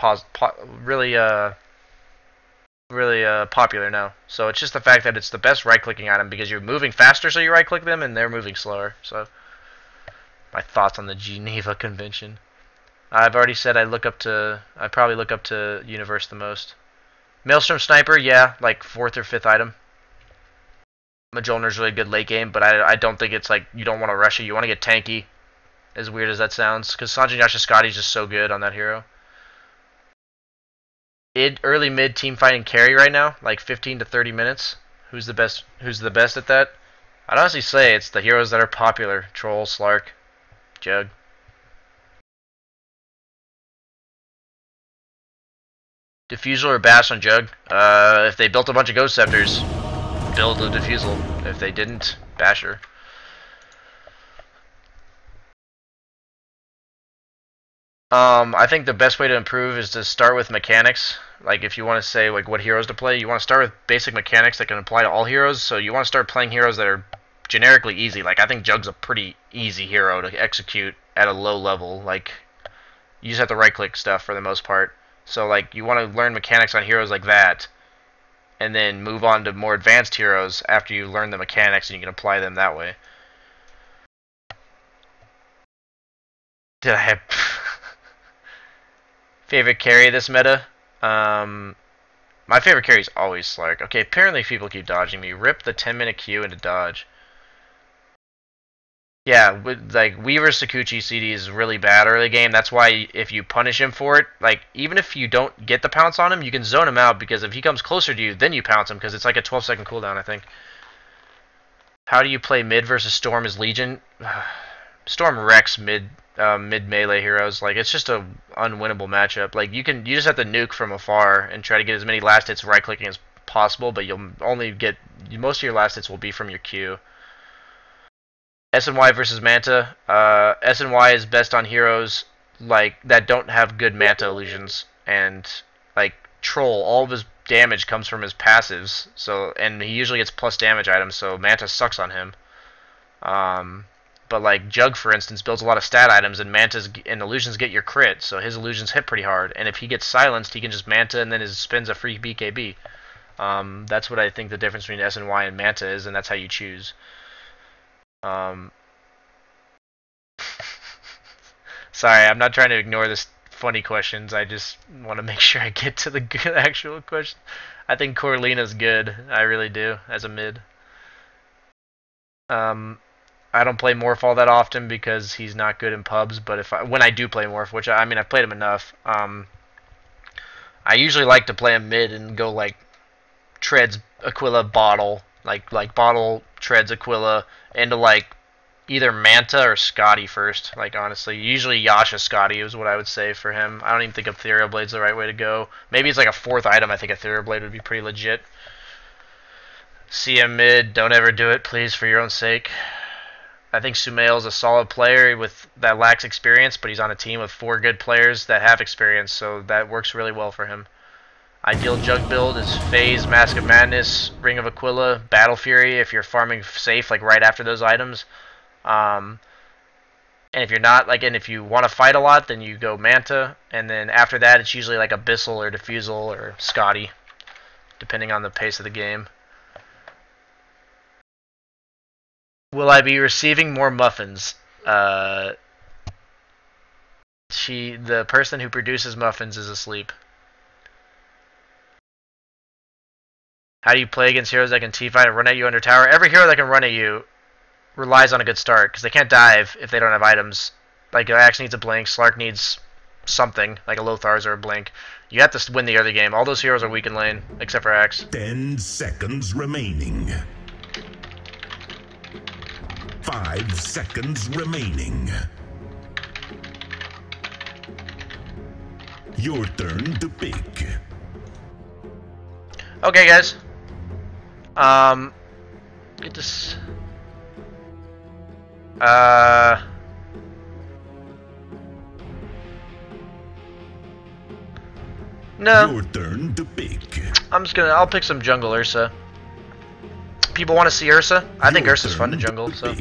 popular now. So it's just the fact that it's the best right clicking item because you're moving faster, so you right click them, and they're moving slower. So my thoughts on the Geneva Convention. I've already said I probably look up to Universe the most. Maelstrom Sniper, yeah, like 4th or 5th item. Mjolnir's really good late game, but I don't think it's like you don't want to rush it. You want to get tanky, as weird as that sounds, because Sanjin Yasha Scotty is just so good on that hero. Early mid team fighting carry right now, like 15 to 30 minutes. Who's the best at that? I'd honestly say it's the heroes that are popular. Troll, Slark, Jug. Diffusal or Bash on Jug? If they built a bunch of Ghost Scepters, build a Diffusal. If they didn't, Basher. I think the best way to improve is to start with mechanics. Like if you want to say like what heroes to play, you want to start with basic mechanics that can apply to all heroes. So you want to start playing heroes that are generically easy. Like I think Jug's a pretty easy hero to execute at a low level. Like you just have to right click stuff for the most part. So like you want to learn mechanics on heroes like that, and then move on to more advanced heroes after you learn the mechanics and you can apply them that way. Did I have favorite carry this meta? My favorite carry is always Slark. Okay, apparently people keep dodging me. Rip the 10-minute Q into dodge. Yeah, with like Weaver Sakuchi CD is really bad early game. That's why if you punish him for it, like even if you don't get the pounce on him, you can zone him out because if he comes closer to you, then you pounce him because it's like a 12-second cooldown, I think. How do you play mid versus Storm as Legion? Storm wrecks mid melee heroes. Like it's just a unwinnable matchup. Like you just have to nuke from afar and try to get as many last hits right clicking as possible, but you'll only get most of your last hits will be from your Q. SNY versus Manta. SNY is best on heroes like that don't have good Manta illusions, and like Troll, all of his damage comes from his passives. So and he usually gets plus damage items, so Manta sucks on him. But like Jug, for instance, builds a lot of stat items, and Manta's and illusions get your crit, so his illusions hit pretty hard. And if he gets silenced, he can just Manta, and then his spins a free BKB. That's what I think the difference between SNY and Manta is, and that's how you choose. Sorry, I'm not trying to ignore this funny questions. I just want to make sure I get to the good actual question. I think Corlina's good. I really do, as a mid. I don't play Morph all that often because he's not good in pubs, but when I do play Morph, which I mean I've played him enough, I usually like to play him mid and go like Treads, Aquila, Bottle, like Bottle, Treads, Aquila, into like either Manta or Scotty first. Like honestly, usually Yasha Scotty is what I would say for him. I don't even think Ethereal Blade's the right way to go. Maybe it's like a 4th item. I think Ethereal Blade would be pretty legit. CM mid, don't ever do it, please, for your own sake. I think Sumail's a solid player that lacks experience, but he's on a team with 4 good players that have experience, so that works really well for him. Ideal Jug build is Phase, Mask of Madness, Ring of Aquila, Battle Fury if you're farming safe like right after those items. And if you're not, like, and if you want to fight a lot, then you go Manta, and then after that it's usually like Abyssal or Diffusal or Scotty, depending on the pace of the game. Will I be receiving more muffins? The person who produces muffins is asleep. How do you play against heroes that can T-fight and run at you under tower? Every hero that can run at you relies on a good start, because they can't dive if they don't have items. Like, Axe needs a blink, Slark needs something, like a Lothar's or a blink. You have to win the early game. All those heroes are weak in lane, except for Axe. 10 seconds remaining. 5 seconds remaining. Your turn to pick. Okay, guys. Get this. No. Your turn to pick. I'll pick some jungle Ursa. People want to see Ursa? I think Ursa's fun to jungle, so.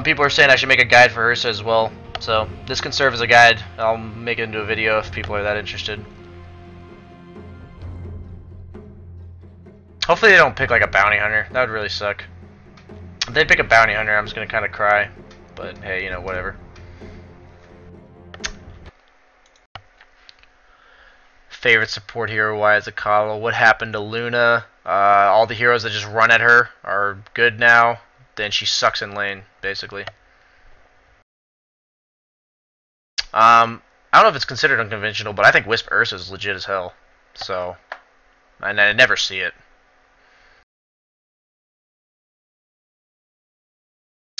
People are saying I should make a guide for Ursa as well, so this can serve as a guide. I'll make it into a video if people are that interested. Hopefully they don't pick like a bounty hunter. That would really suck. If they pick a bounty hunter, I'm just gonna kind of cry. But hey, you know, whatever. Favorite support hero? Why is it Coddle? What happened to Luna? All the heroes that just run at her are good now. Then she sucks in lane, basically. I don't know if it's considered unconventional, but I think Wisp Ursa is legit as hell. So, and I never see it.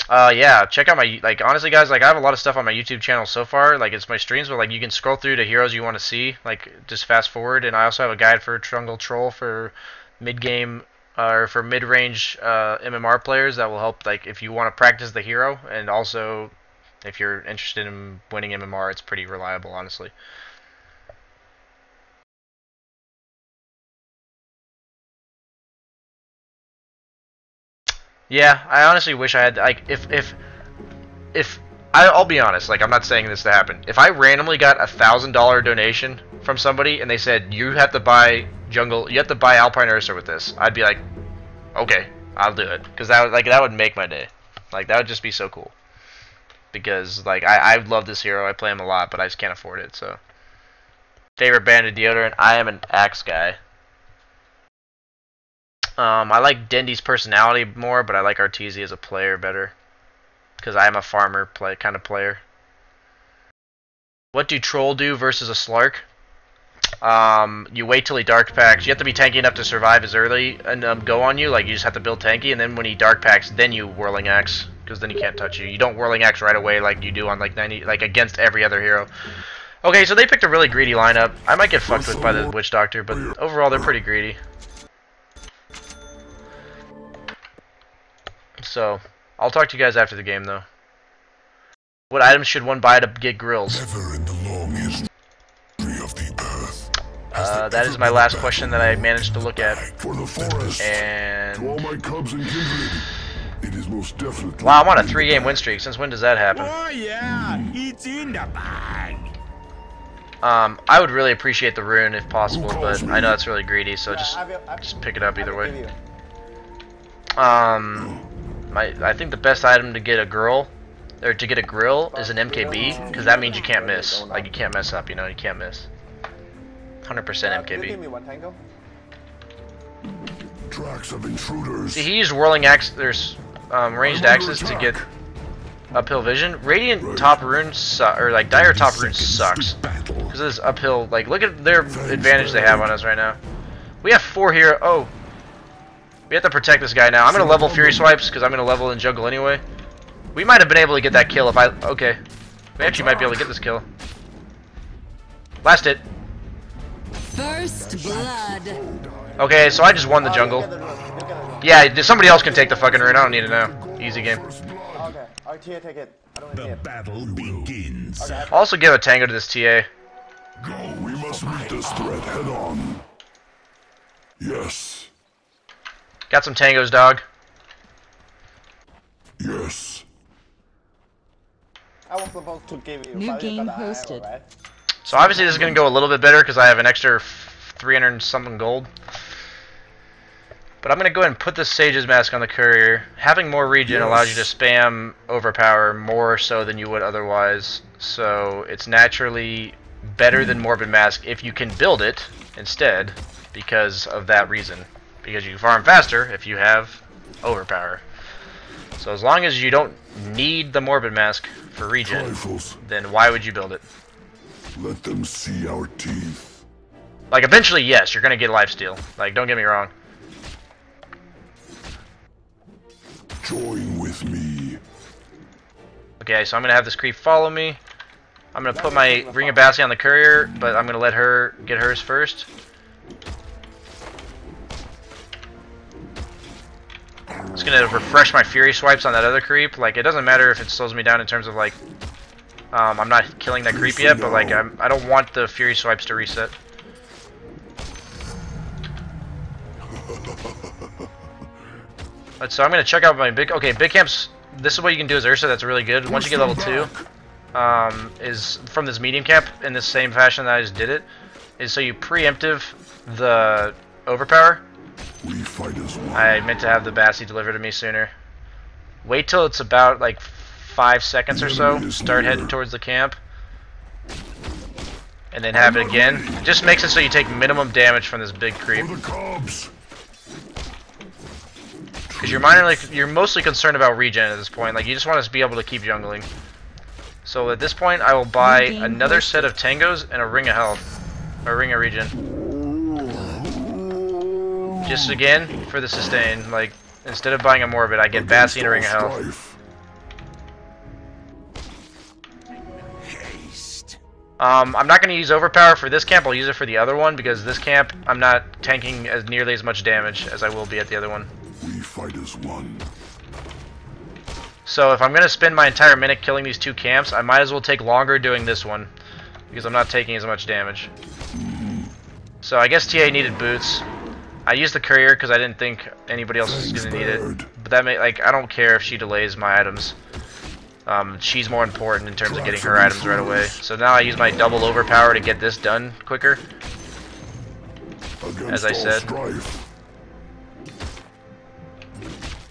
Yeah, check out my, like, honestly guys, like, I have a lot of stuff on my YouTube channel so far, like, it's my streams, but, like, you can scroll through to heroes you want to see, like, just fast forward, and I also have a guide for Jungle Troll for mid-game, or for mid-range, MMR players that will help, like, if you want to practice the hero, and also, if you're interested in winning MMR, it's pretty reliable, honestly. Yeah, I honestly wish I had, like, I'll be honest, like, I'm not saying this to happen. If I randomly got $1,000 donation from somebody and they said, you have to buy Alpine Ursa with this, I'd be like, okay, I'll do it. Because that would make my day. Like, that would just be so cool. because like I love this hero. I play him a lot, but I just can't afford it. So favorite branded deodorant. I am an Axe guy. I like Dendy's personality more, but I like Arteezy as a player better because I am a farmer kind of player. What do Troll do versus a Slark? You wait till he dark packs. You have to be tanky enough to survive as early and go on you. Like you just have to build tanky, and then when he dark packs, then you Whirling Axe, because then he can't touch you. You don't Whirling Axe right away like you do on like 90, like against every other hero. Okay, so they picked a really greedy lineup. I might get fucked with by the Witch Doctor, but overall they're pretty greedy. So I'll talk to you guys after the game though. What items should one buy to get grills? Never in the long history of the earth. That is my last question that I managed to look at. For the forest. And To all my cubs and kindred, it is most definitely. wow, I'm on a 3-game win streak. Since when does that happen? Oh yeah, it's in the bag. I would really appreciate the rune if possible, but I know that's really greedy, so just pick it up either way. I think the best item to get a girl, or to get a grill, is an MKB, because that means you can't miss. Like you can't mess up, you know, you can't miss. 100% MKB. Tracks of intruders. See, he used Whirling Axe. There's ranged axes to get uphill vision. Radiant top rune or like Dire top rune sucks because this uphill. Like look at their advantage they have on us right now. We have 4 here. Oh, we have to protect this guy now. I'm gonna level Fury Swipes because I'm gonna level in jungle anyway. We might have been able to get that kill if I. Okay, we actually might be able to get this kill. Last hit. First blood. Okay, so I just won the jungle. Yeah, somebody else can take the fucking rune. I don't need it now. Easy game. Okay, Artea take it. I don't need The it. battle begins. I'll also give a tango to this TA. Go, we must meet this threat head on. Yes. Got some tangos, dog. Yes. I was supposed to give you. New but you game got an arrow, hosted. right? So obviously this is going to go a little bit better because I have an extra 300 something gold. But I'm going to go ahead and put the Sage's Mask on the courier. Having more regen allows you to spam overpower more so than you would otherwise. So it's naturally better than Morbid Mask if you can build it instead because of that reason. Because you can farm faster if you have overpower. So as long as you don't need the Morbid Mask for regen, Trifles. then why would you build it? Let them see our teeth. Like, eventually, yes, you're going to get lifesteal. Like, don't get me wrong. Join with me. Okay, so I'm going to have this creep follow me. I'm going to put my Ring of Bassi on the courier, but I'm going to let her get hers first. Just going to refresh my Fury Swipes on that other creep. Like, it doesn't matter if it slows me down in terms of, like, I'm not killing that creep yet, but, like, I don't want the Fury Swipes to reset. So I'm going to check out my big... Okay, big camps... This is what you can do as Ursa that's really good. Once you get level 2, is from this medium camp, in the same fashion that I just did it, is so you preemptive the overpower. We fight as one. I meant to have the Bassi delivered to me sooner. Wait till it's about, like, 5 seconds or so. Start heading towards the camp. And then have it again. It just makes it so you take minimum damage from this big creep. For the cubs. Because you're mostly concerned about regen at this point. Like, you just want to be able to keep jungling. So at this point, I will buy another set of tangos and a ring of health. Or a ring of regen. Just again, for the sustain. Like, instead of buying a Morbid, I get Bassi and a ring of health. I'm not going to use overpower for this camp. I'll use it for the other one, because this camp, I'm not tanking as nearly as much damage as I will be at the other one. We fight as one. So if I'm going to spend my entire minute killing these 2 camps, I might as well take longer doing this one, because I'm not taking as much damage. So I guess TA needed boots. I used the courier because I didn't think anybody else was going to need it. But that I don't care if she delays my items. She's more important in terms of getting her items right away. So now I use my double overpower to get this done quicker. As I said.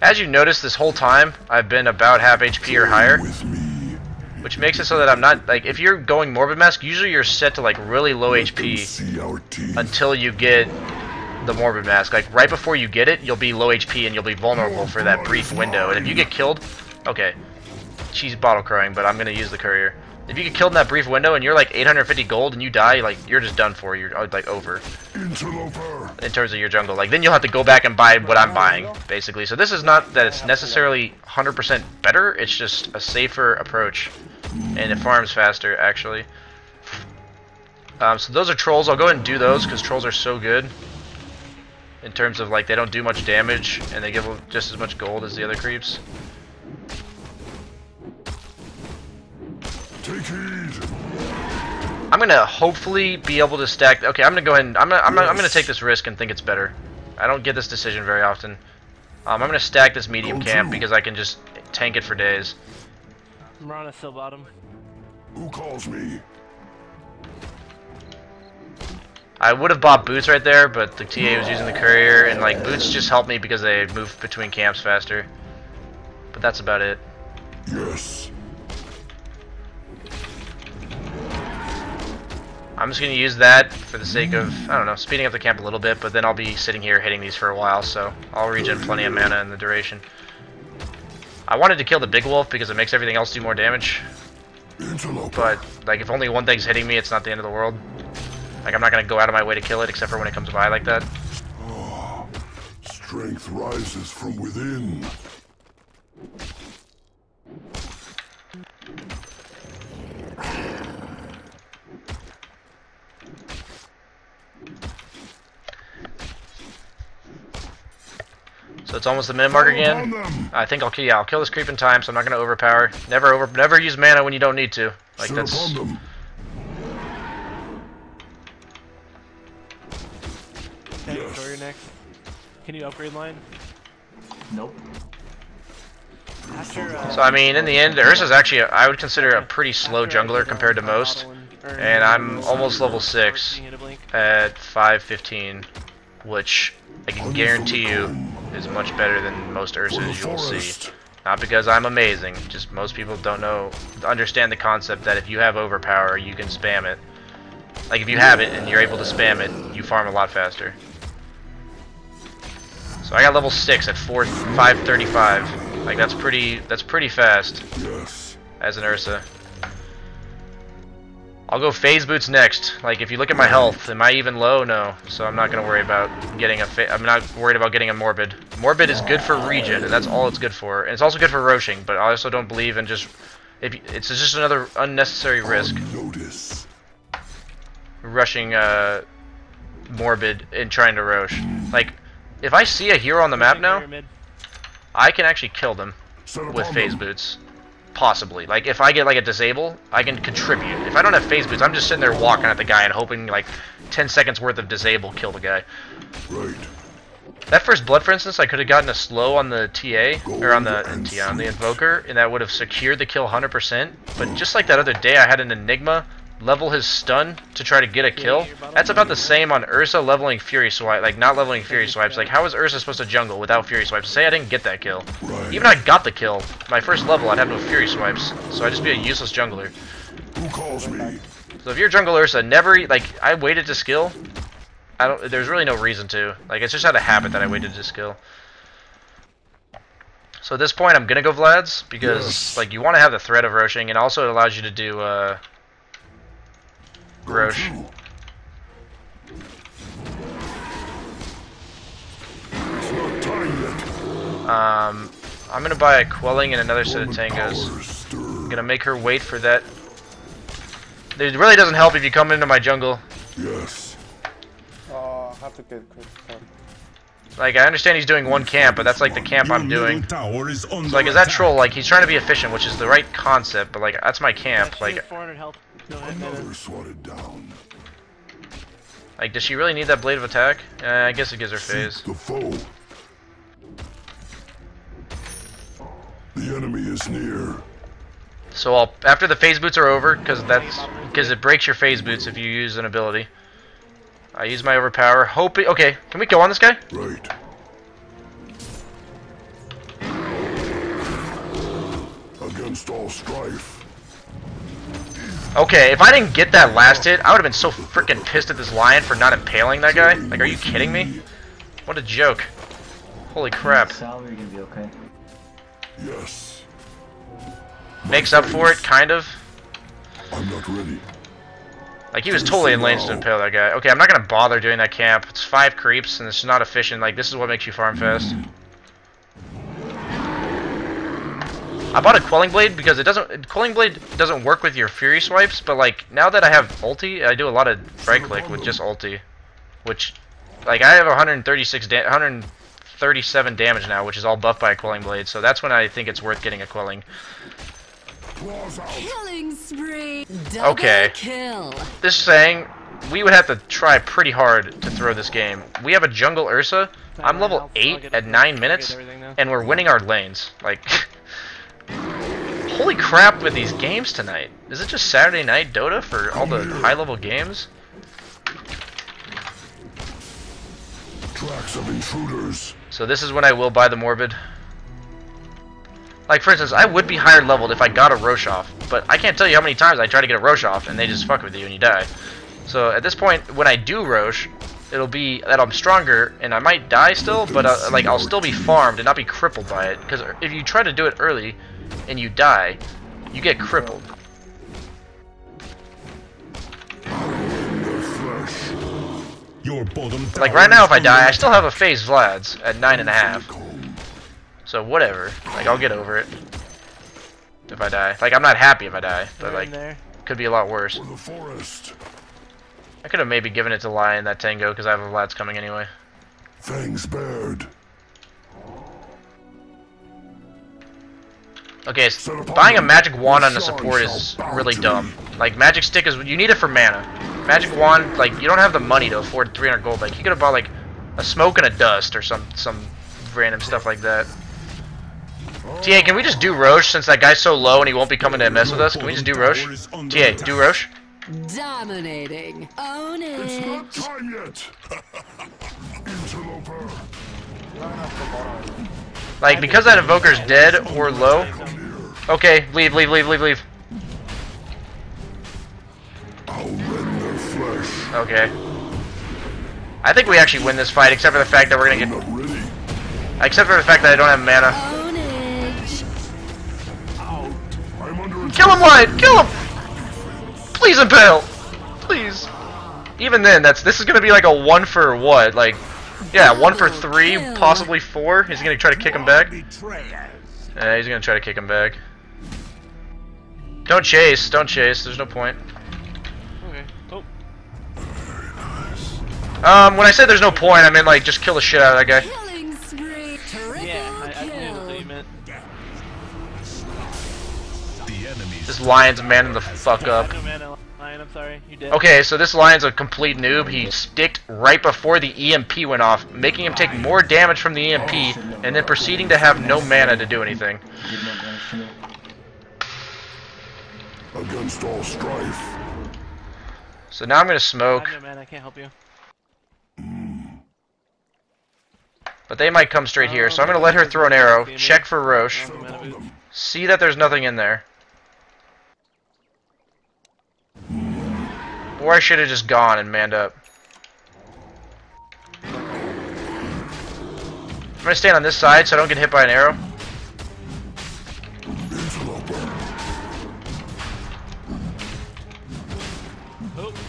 As you notice, this whole time I've been about half HP or higher. which makes it so that I'm not like if you're going Morbid Mask, usually you're set to like really low HP See our teeth. until you get the Morbid Mask. Like right before you get it, you'll be low HP and you'll be vulnerable for that brief window. And if you get killed, okay, she's bottle crowing, but I'm gonna use the courier. If you get killed in that brief window and you're like 850 gold and you die, like you're just done for. You're like over Interloper. in terms of your jungle. Like then you'll have to go back and buy what I'm buying, basically. So this is not that it's necessarily 100% better. It's just a safer approach, and it farms faster actually. So those are trolls. I'll go ahead and do those because trolls are so good in terms of like they don't do much damage and they give just as much gold as the other creeps. Take heed. I'm gonna hopefully be able to stack. Okay, I'm gonna go ahead and I'm gonna take this risk and think it's better. I don't get this decision very often. I'm gonna stack this medium camp because I can just tank it for days. Mirana still bottom. Who calls me? I would have bought boots right there, but the TA was using the courier, and like boots just help me because they move between camps faster. But that's about it. Yes. I'm just gonna use that for the sake of, I don't know, speeding up the camp a little bit, but then I'll be sitting here hitting these for a while, so I'll regen plenty of mana in the duration. I wanted to kill the big wolf because it makes everything else do more damage, Interloper. but like if only one thing's hitting me, it's not the end of the world. Like I'm not gonna go out of my way to kill it except for when it comes by like that. Oh, strength rises from within. So it's almost the minute mark again. I think I'll kill this creep in time, so I'm not gonna overpower. Never use mana when you don't need to. Like Set that's. upon them. Okay, Yes. Courier next. Can you upgrade line? Nope. After, So I mean, in the end, Ursa's actually I would consider a pretty slow jungler compared to most, and I'm almost level 6 at 515, which I can guarantee you is much better than most Ursas you'll see. Not because I'm amazing, just most people don't understand the concept that if you have overpower, you can spam it. Like if you have it and you're able to spam it, you farm a lot faster. So I got level 6 at 535. Like that's pretty fast Yes. as an Ursa. I'll go phase boots next. Like if you look at my health, am I even low? No. So I'm not gonna worry about getting I'm not worried about getting a morbid. Morbid is good for regen, and that's all it's good for. And it's also good for roshing, but I also don't believe in just it's just another unnecessary risk. Notice. Rushing morbid and trying to rosh. Like if I see a hero on the map now, I can actually kill them Set with upon phase them. boots. Possibly. Like if I get like a disable, I can contribute. If I don't have phase boots, I'm just sitting there walking at the guy and hoping like 10 seconds worth of disable kill the guy. Right. That first blood, for instance, I could have gotten a slow on the TA or on the invoker, and that would have secured the kill 100%. But just like that other day, I had an Enigma level his stun to try to get a kill. That's about the same on Ursa leveling Fury Swipe, like not leveling Fury Swipes. Like how is Ursa supposed to jungle without Fury Swipes? Say I didn't get that kill. Right. Even if I got the kill, my first level I'd have no Fury Swipes, so I'd just be a useless jungler. Who calls me? So if you're jungle Ursa, I waited to skill. There's really no reason to. Like it's just out of habit that I waited to skill. So at this point I'm gonna go Vlad's because like you want to have the threat of roshing, and also it allows you to do Rosh. It's not time yet. I'm gonna buy a Quelling and another set of Tangos. I'm gonna make her wait for that. It really doesn't help if you come into my jungle. Yes. Have to get quick. Like I understand he's doing one camp, but that's like the camp I'm doing. Tower is So like is that troll? Like he's trying to be efficient, which is the right concept, but like that's my camp. Like 400 health. No hit Another swatted down. Like, does she really need that blade of attack? I guess it gives her phase. Seek the foe. The enemy is near. So after the phase boots are over, because it breaks your phase boots if you use an ability. I use my overpower, hoping. Okay, can we go on this guy? Right. Against all strife. Okay, if I didn't get that last hit, I would have been so freaking pissed at this lion for not impaling that guy. Like, are you kidding me? What a joke. Holy crap. Salary gonna be okay. Yes. Makes up for it, kind of. I'm not ready. Like, he was totally in lanes to impale that guy. Okay, I'm not gonna bother doing that camp. It's 5 creeps, and it's not efficient. Like, this is what makes you farm fast. I bought a Quelling Blade because Quelling Blade doesn't work with your Fury swipes, but like now that I have ulti, I do a lot of right click with just ulti, which like I have 137 damage now, which is all buffed by a Quelling Blade. So that's when I think it's worth getting a Quelling. Killing spree. Double Okay. kill. This saying, we would have to try pretty hard to throw this game. We have a jungle Ursa. I'm level 8 at 9 minutes, and we're winning our lanes. Like. Holy crap with these games tonight. Is it just Saturday night Dota for all the high level games? Tracks of intruders. So this is when I will buy the Morbid. Like for instance, I would be higher leveled if I got a Rosh off, but I can't tell you how many times I try to get a Rosh off and they just fuck with you and you die. So at this point, when I do Rosh, it'll be that I'm stronger and I might die still, but like I'll still be farmed and not be crippled by it. Because if you try to do it early and you die, you get crippled. Your bottom Like right now, if I die, I still have a phase Vlad's at 9.5. So whatever. Like I'll get over it if I die. Like I'm not happy if I die, but like could be a lot worse. I could have maybe given it to Lion that Tango because I have a Vlad's coming anyway. Fangs bared. Okay, so buying a magic wand on a support is really dumb. Like magic stick is you need it for mana. Magic wand, like you don't have the money to afford 300 gold. Like you could have bought like a smoke and a dust or some random stuff like that. TA, can we just do Roche since that guy's so low and he won't be coming to mess with us? Can we just do Roche? TA, do Roche. Dominating. Own it. It's not time yet. Interloper. Like because that invoker's dead or low. Okay, leave. I'll rend their flesh. Okay. I think we actually win this fight, except for the fact that we're gonna get. Except for the fact that I don't have mana. Kill him, Lion! Kill him! Please impale! Please. Even then, this is gonna be like a 1 for what? Like, yeah, 1 for 3, possibly 4. He's gonna try to kick him back. Yeah, he's gonna try to kick him back. Don't chase. There's no point. Okay. Oh. When I said there's no point, I meant like just kill the shit out of that guy. Killing spree. Yeah, I knew what you meant. This Lion's manning the fuck up. Lion, I'm sorry, you did. Okay, so this Lion's a complete noob. He sticked right before the EMP went off, making him take more damage from the EMP, and then proceeding to have no mana to do anything. Against all strife. So now I'm gonna smoke. Man, I can't help you. But they might come straight here, so I'm gonna let her throw an arrow, check for Roche, see that there's nothing in there. Or I should have just gone and manned up. I'm gonna stand on this side so I don't get hit by an arrow.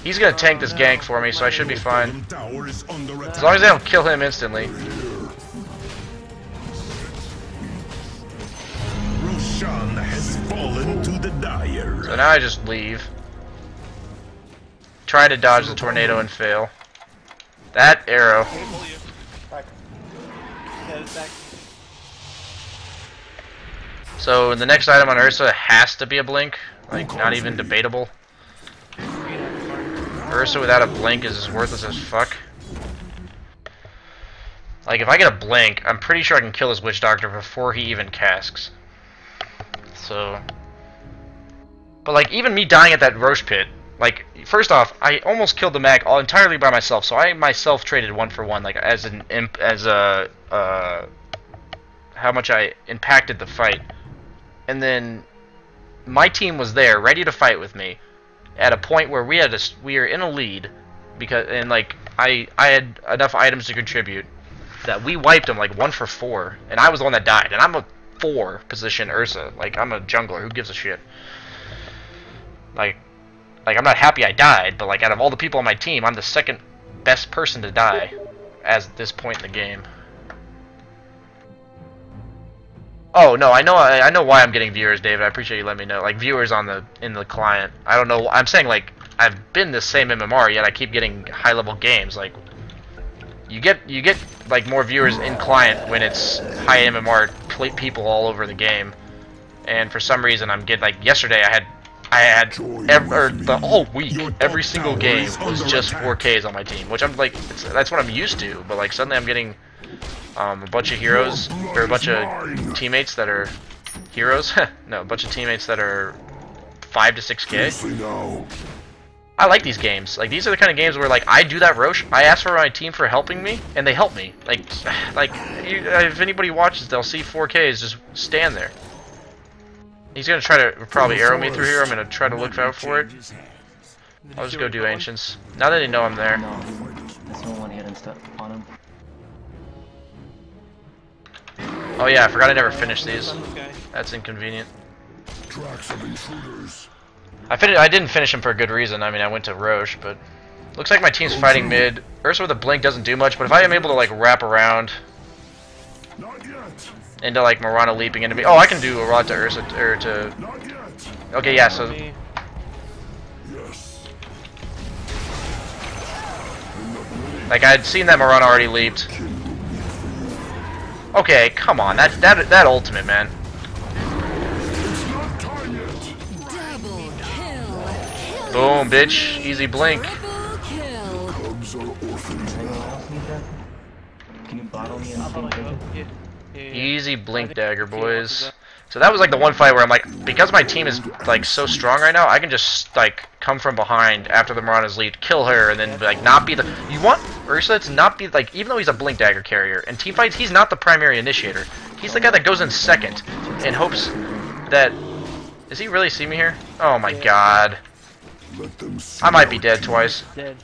He's gonna tank this gank for me, so I should be fine. As long as they don't kill him instantly. Roshan has fallen to the dire. So now I just leave. Try to dodge the tornado and fail. That arrow. So the next item on Ursa has to be a blink. Like, not even debatable. Ursa without a blink is as worthless as fuck. Like, if I get a blink, I'm pretty sure I can kill this Witch Doctor before he even casks. So... But, like, even me dying at that Roche pit, like, first off, I almost killed the mag all entirely by myself, so I myself traded 1 for 1, like, as an imp, as a, how much I impacted the fight. And then, my team was there, ready to fight with me, at a point where we were in a lead because like I had enough items to contribute that we wiped them like 1 for 4, and I was the one that died, and I'm a 4 position Ursa. Like, I'm a jungler. Who gives a shit? Like I'm not happy I died, but like out of all the people on my team, I'm the second best person to die at this point in the game. Oh no, I know why I'm getting viewers, David. I appreciate you letting me know. Like viewers in the client. I don't know. I'm saying like I've been the same MMR, yet I keep getting high level games. Like you get like more viewers in client when it's high MMR people all over the game. And for some reason I'm getting like yesterday I had the whole week every single game was just 4Ks on my team, which I'm like that's what I'm used to. But like suddenly I'm getting a bunch of heroes, or a bunch of teammates that are heroes. No, a bunch of teammates that are 5 to 6K. I like these games. Like these are the kind of games where like I do that Roche. I ask for my team for helping me, and they help me. Like if anybody watches, they'll see 4Ks just stand there. He's gonna try to probably arrow me through here. I'm gonna try to look out for it. I'll just go do Ancients. Now that they know I'm there. That's no one hit and stuff on him. Oh yeah, I forgot I never finished these. That's inconvenient. I didn't finish him for a good reason. I mean, I went to Roche, but looks like my team's fighting mid. Ursa with a blink doesn't do much, but if I am able to like wrap around into like Mirana leaping into me, oh, I can do a rod to Ursa or to. Okay, yeah. So like I'd seen that Mirana already leaped. Okay, come on, that ultimate, man. Boom, bitch, easy blink. Easy blink dagger, boys. So that was like the one fight where I'm like, because my team is like so strong right now, I can just like come from behind after the Mirana's lead, kill her, and then like not be the. You want Ursa to not be like, even though he's a blink dagger carrier in team fights, he's not the primary initiator. He's the guy that goes in second in hopes that. Does he really see me here? Oh my god. I might be dead twice. Dead.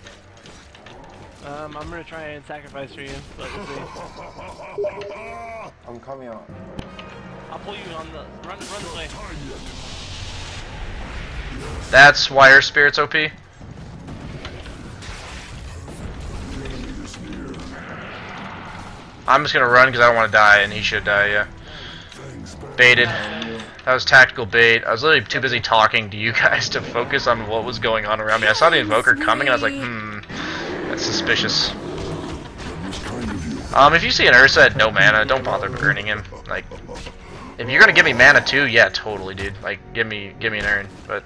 I'm gonna try and sacrifice for you, but we'll see. I'm coming out. I'll pull you on the run this way. That's why Earth Spirit's OP. I'm just gonna run because I don't want to die, and he should die. Yeah. Baited. That was tactical bait. I was literally too busy talking to you guys to focus on what was going on around me. I saw the Invoker coming, and I was like, that's suspicious. If you see an Ursa at no mana, don't bother earning him. Like, if you're gonna give me mana too, yeah, totally, dude. Like, give me an urn. But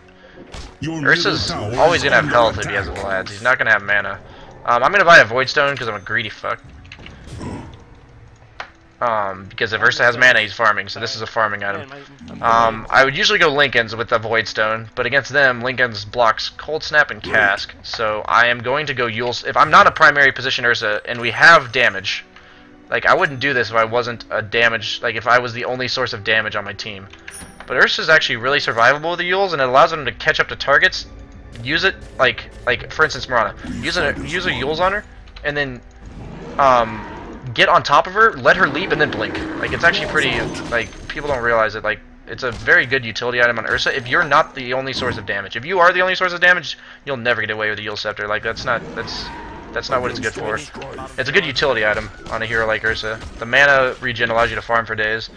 Ursa's always gonna have health if he has lads. He's not gonna have mana. I'm gonna buy a Void Stone because I'm a greedy fuck. Because if Ursa has mana, he's farming, so this is a farming item. I would usually go Linken's with the Void Stone, but against them, Linken's blocks Cold Snap and Cask, so I am going to go Yule's. If I'm not a primary position Ursa, and we have damage, like, I wouldn't do this if I wasn't a damage, like, if I was the only source of damage on my team. But Ursa's actually really survivable with the Yules, and it allows them to catch up to targets, use it, like for instance, Mirana, use a Yules on her, and then, get on top of her, let her leap, and then blink. Like, it's actually pretty, like, people don't realize it, like, it's a very good utility item on Ursa if you're not the only source of damage. If you are the only source of damage, you'll never get away with the Yule Scepter. Like, that's not what it's good for. It's a good utility item on a hero like Ursa. The mana regen allows you to farm for days.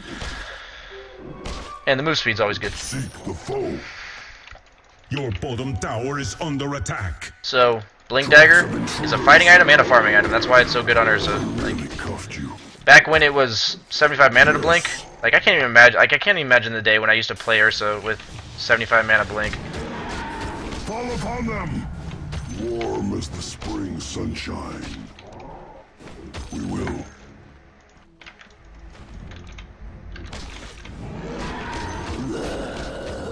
And the move speed's always good. Your bottom tower is under attack. So, Blink Dagger is a fighting item and a farming item. That's why it's so good on Ursa. Like, back when it was 75 mana to blink, like I can't even imagine. Like I can't even imagine the day when I used to play Ursa with 75 mana blink. Fall upon them, warm as the spring sunshine. We will.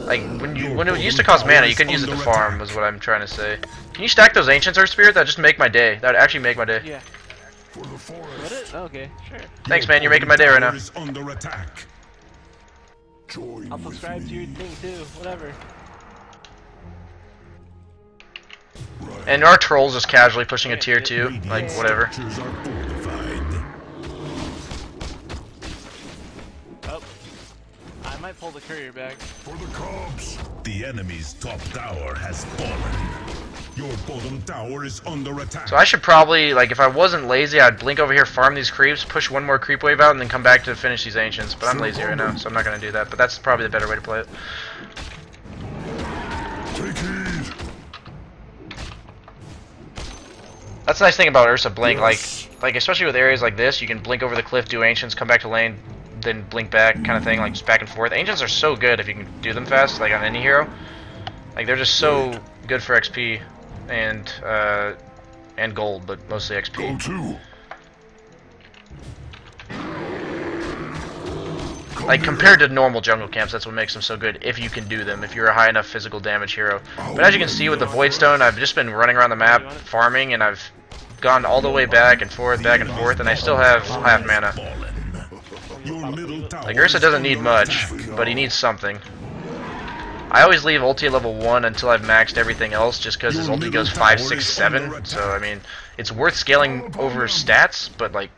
Like when it used to cost mana, you couldn't use it to farm. Was what I'm trying to say. Can you stack those Ancients, Earth Spirit? That just make my day. That would actually make my day. Yeah. Would it? Okay, sure. Thanks, man. You're making my day right now. I'll subscribe to your thing too. Whatever. And our trolls just casually pushing a tier 2, like whatever. Structures are fortified. Oh. I might pull the courier back. For the Cubs. The enemy's top tower has fallen. Your bottom tower is under attack. So I should probably, like, if I wasn't lazy, I'd blink over here, farm these creeps, push one more creep wave out, and then come back to finish these ancients. But I'm lazy right now, so I'm not going to do that. But that's probably the better way to play it. Take heed. That's the nice thing about Ursa Blink, like especially with areas like this, you can blink over the cliff, do ancients, come back to lane, then blink back, kind of thing, like just back and forth. Ancients are so good if you can do them fast, like on any hero. Like they're just so good for XP and gold, but mostly XP. Go to. Like compared to normal jungle camps, that's what makes them so good if you can do them, if you're a high enough physical damage hero. But as you can see with the Voidstone, I've just been running around the map farming, and I've gone all the way back and forth, and I still have half mana. Like Ursa doesn't need much, but he needs something. I always leave ulti at level 1 until I've maxed everything else, just because his ulti goes 5, 6, 7. So I mean, it's worth scaling over stats, but like,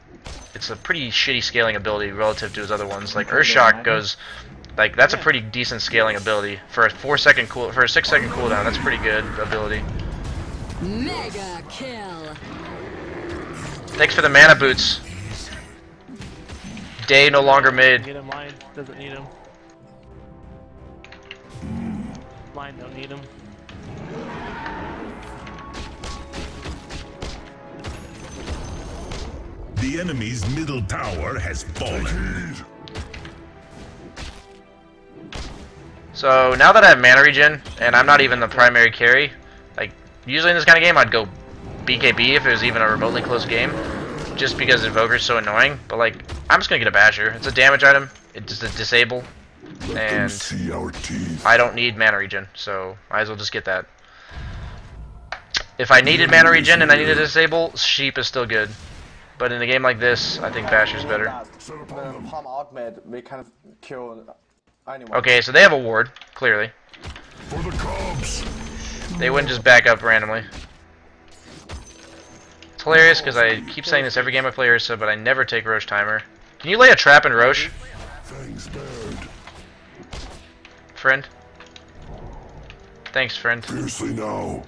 it's a pretty shitty scaling ability relative to his other ones. Like Earthshock goes, like that's a pretty decent scaling ability for a 6-second cooldown. That's pretty good ability. Mega kill. Thanks for the mana boots. Day no longer mid. Get him, line doesn't need him. Line don't need him. The enemy's middle tower has fallen. So now that I have mana regen, and I'm not even the primary carry, like usually in this kind of game I'd go BKB if it was even a remotely close game, just because Invoker's so annoying. But like, I'm just gonna get a Basher. It's a damage item. It's a disable, and I don't need mana regen, so might as well just get that. If I needed mana regen and I needed to disable, Sheep is still good. But in a game like this, I think Basher's better. Palm out mid, we can kill anyone. Okay, so they have a ward, clearly. For the Cubs. They wouldn't just back up randomly. It's hilarious because I keep saying this every game I play Ursa, but I never take Roche timer. Can you lay a trap in Roche? Thanks, bird. Friend? Thanks, friend. Fiercely now.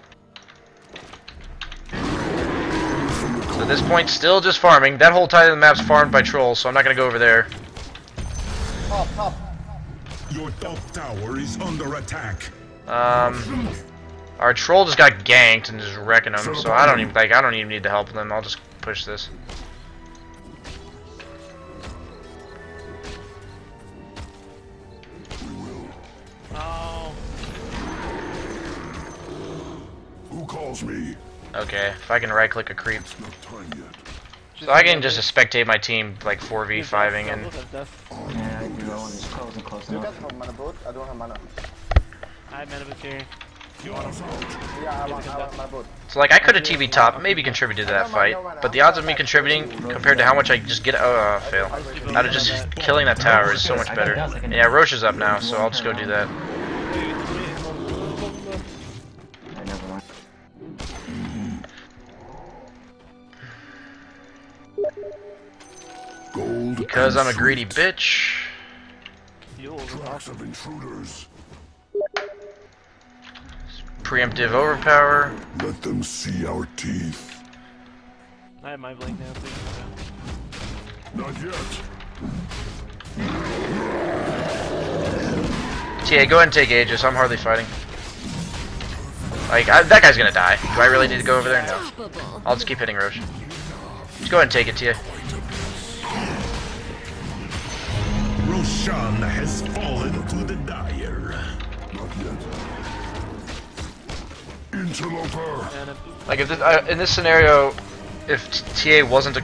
So at this point, still just farming. That whole side of the map's farmed by trolls, so I'm not gonna go over there. Top. Your top tower is under attack. Our troll just got ganked and just wrecking them, so I don't even need to help them. I'll just push this. Oh. Who calls me? Okay, if I can right click a creep. It's not time yet. So I can just spectate my team like 4v5ing and Yeah, I do. I want to close and close You enough. guys have mana boot? I don't have mana. I have mana boots here. Yeah, I want mana boot. so like I could have TV top, maybe contributed to that fight, but the odds of me contributing compared to how much I just get fail out of just killing that tower is so much better. Yeah, Roche is up now, so I'll just go do that. I never mind. Gold. Because I'm a greedy bitch. Tracks of intruders. Preemptive overpower. Let them see our teeth. I have my blink now too. Not yet. TA, go ahead and take Aegis. I'm hardly fighting. Like, that guy's gonna die. Do I really need to go over there? No. I'll just keep hitting Roche. Just go ahead and take it, TA. Roshan has fallen to the dire. Not yet. Interloper. Like, if this, in this scenario, if TA wasn't a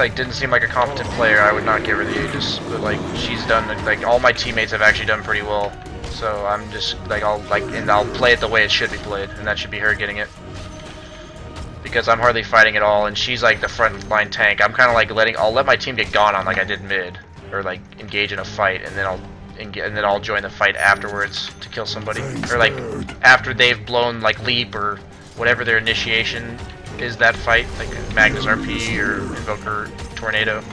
didn't seem like a competent player, I would not give her the Aegis. But like, she's done, like, all my teammates have actually done pretty well. So I'm just like, I'll play it the way it should be played, and that should be her getting it. Because I'm hardly fighting at all, and she's like the front line tank. I'm kind of like I'll let my team get gone on like I did mid, or like engage in a fight, and then I'll join the fight afterwards to kill somebody, or like after they've blown like leap or whatever their initiation is that fight, like Magnus RP or Invoker Tornado.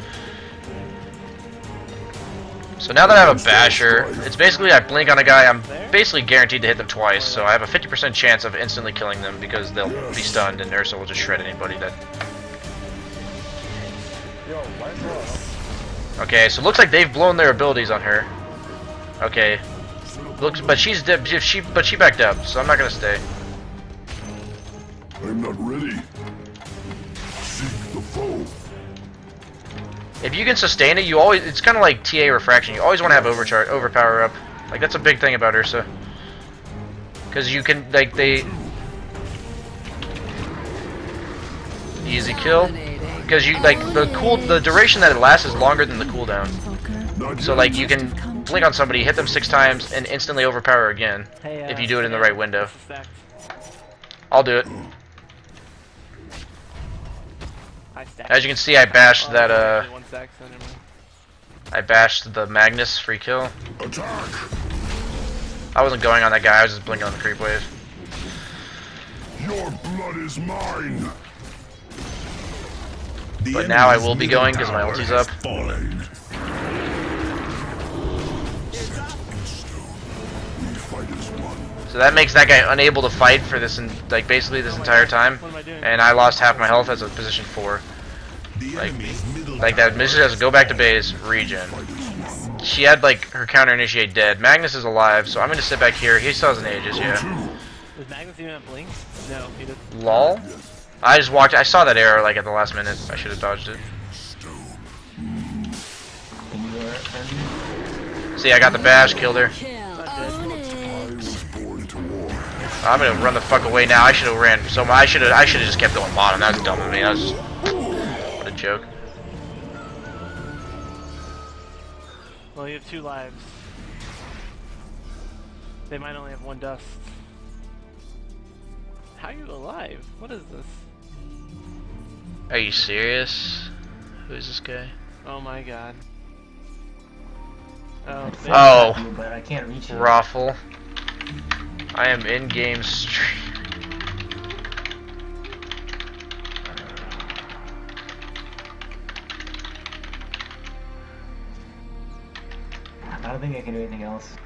So now that I have a Basher, it's basically I blink on a guy, I'm basically guaranteed to hit them twice, so I have a 50% chance of instantly killing them because they'll be stunned and Ursa will just shred anybody that... Okay, so it looks like they've blown their abilities on her. Okay. Looks, but she backed up, so I'm not gonna stay. I'm not ready. Seek the foe. If you can sustain it, you always, it's kind of like TA refraction. You always want to have overpower up. Like that's a big thing about Ursa. Cuz you can like easy kill. Because you like the duration that it lasts is longer than the cooldown. So like you can blink on somebody, hit them 6 times and instantly overpower again if you do it in the right window. I'll do it. As you can see, I bashed that I bashed the Magnus free kill. Attack. I wasn't going on that guy, I was just blinking on the creep wave. Your blood is mine. But now I will be going because my ulti's up. So that makes that guy unable to fight for this, like basically this entire time, and I lost half my health as a position 4. Like that mission has to go back to base, regen. She had like her counter initiate dead. Magnus is alive, so I'm gonna sit back here. He still has an Aegis, yeah. Does Magnus even have blink? No, he doesn't. Lol. I just walked. I saw that arrow like at the last minute. I should have dodged it. See, I got the bash, killed her. I'm gonna run the fuck away now. I should have ran. So I should have just kept going bottom. That was dumb of me. That was just, what a joke. Well, you have 2 lives. They might only have 1 dust. How are you alive? What is this? Are you serious? Who is this guy? Oh my god. Oh. Oh. But I can't reach it. Raffle. I am in game stream. I don't think I can do anything else.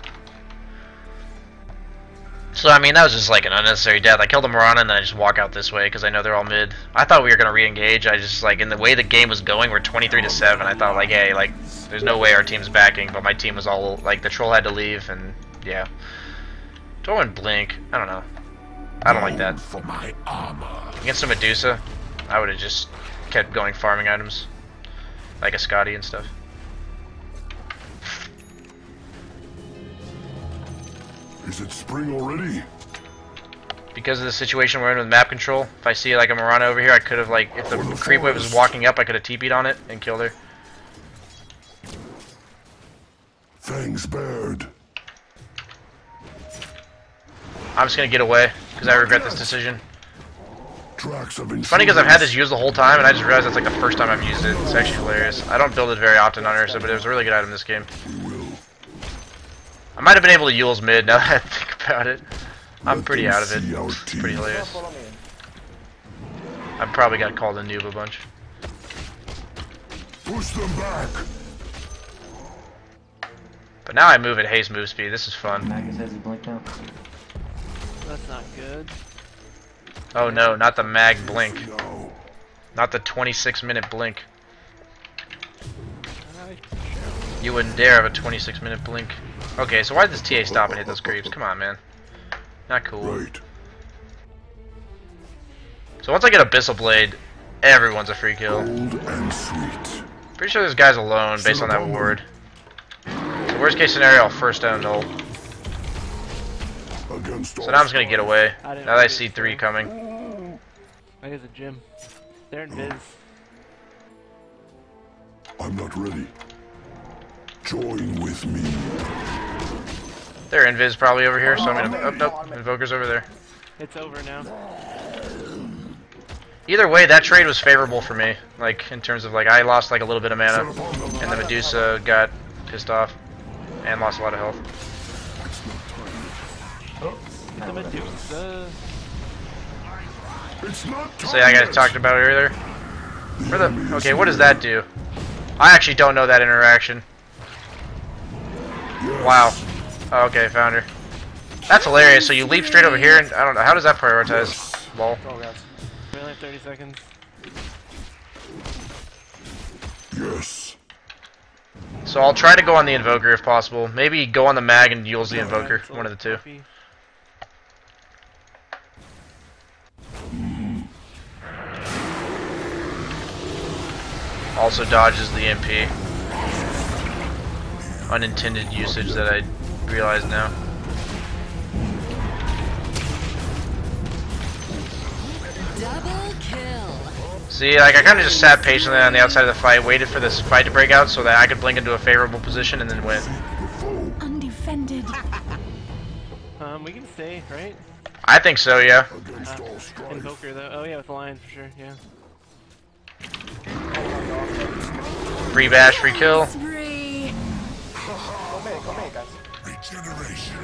So I mean that was just like an unnecessary death. I killed the Mirana and then I just walk out this way because I know they're all mid. I thought we were gonna re-engage. I just like in the way the game was going, we're 23-7. I thought like, hey, like there's no way our team's backing, but my team was all like the troll had to leave and yeah. Throw in blink. I don't know. I don't like that. For my armor. Against a Medusa, I would have just kept going farming items, like a Scotty and stuff. Is it spring already? Because of the situation we're in with map control, if I see like a Mirana over here, I could have like, if the creep wave was walking up, I could have TP'd on it and killed her. Fangs bared. I'm just gonna get away because I regret this decision. Tracks of It's funny because I've had this used the whole time, and I just realized that's like the first time I've used it. It's actually hilarious. I don't build it very often on Ursa, but it was a really good item this game. I might have been able to Yule's mid now that I think about it. I'm pretty out of it. It's pretty hilarious. I've probably got called a noob a bunch. Push them back. But now I move at haste move speed. This is fun. Magnus has his blink now. That's not good. Oh no, not the mag blink. Not the 26-minute blink. You wouldn't dare have a 26-minute blink. Okay, so why did this TA stop and hit those creeps? Come on, man. Not cool. Right. So once I get Abyssal Blade, everyone's a free kill. Old and sweet. Pretty sure this guy's alone based on that ward. So worst case scenario, I'll first down ult. So now I'm just gonna get away. Now that I see 3 coming. I guess a gym. They're in Viz. I'm not ready. Join with me. They're invis probably over here, so I'm gonna. Oh, nope. Invoker's over there. It's over now. Either way, that trade was favorable for me. Like, in terms of, like, I lost, like, a little bit of mana, and the Medusa got pissed off, and lost a lot of health. The Medusa. It's not Say I got talked about earlier. Where the? Okay, what does that do? I actually don't know that interaction. Wow. Okay, found her. That's hilarious. So you leap straight over here, and I don't know how does that prioritize. Lol. Go, guys. We only have 30 seconds. Yes. So I'll try to go on the Invoker if possible. Maybe go on the Mag and use the Invoker. One of the two. Also dodges the MP. Unintended usage that I realize now. Double kill. See, like I kind of just sat patiently on the outside of the fight, waited for this fight to break out so that I could blink into a favorable position and then win. Undefended. We can stay, right? I think so, yeah. Invoker though. Oh yeah, with the lions for sure. Yeah. Free bash, free kill. Spree. Come here, guys. Regeneration.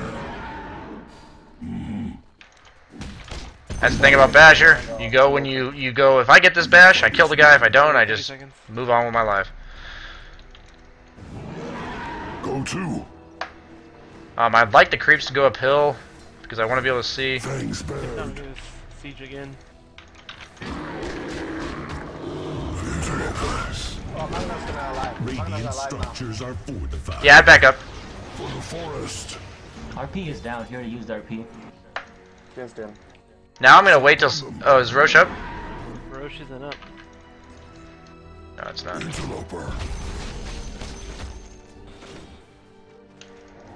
That's the thing about Basher. You go when you go. If I get this bash, I kill the guy. If I don't, I just move on with my life. Go to. I'd like the creeps to go uphill because I want to be able to see. Thanks, Time Bear. to do this siege again. Oh, Magna's gonna alive. Magna's Radiant alive now. structures are fortified. Yeah, I'd back up. For the forest. RP is down. He already used RP. Against him. Now I'm gonna wait till. Oh, is Roche up? Roche isn't up. No, it's not. Interloper.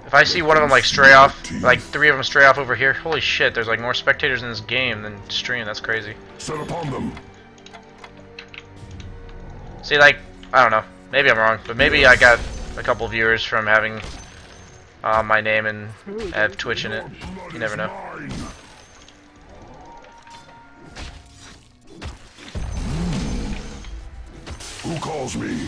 If I see one of them like stray off, like 3 of them stray off over here, holy shit! There's like more spectators in this game than stream. That's crazy. Set upon them. See, like I don't know. Maybe I'm wrong, but maybe I got a couple viewers from having my name and have Twitch in it. You never know. Mine. Who calls me?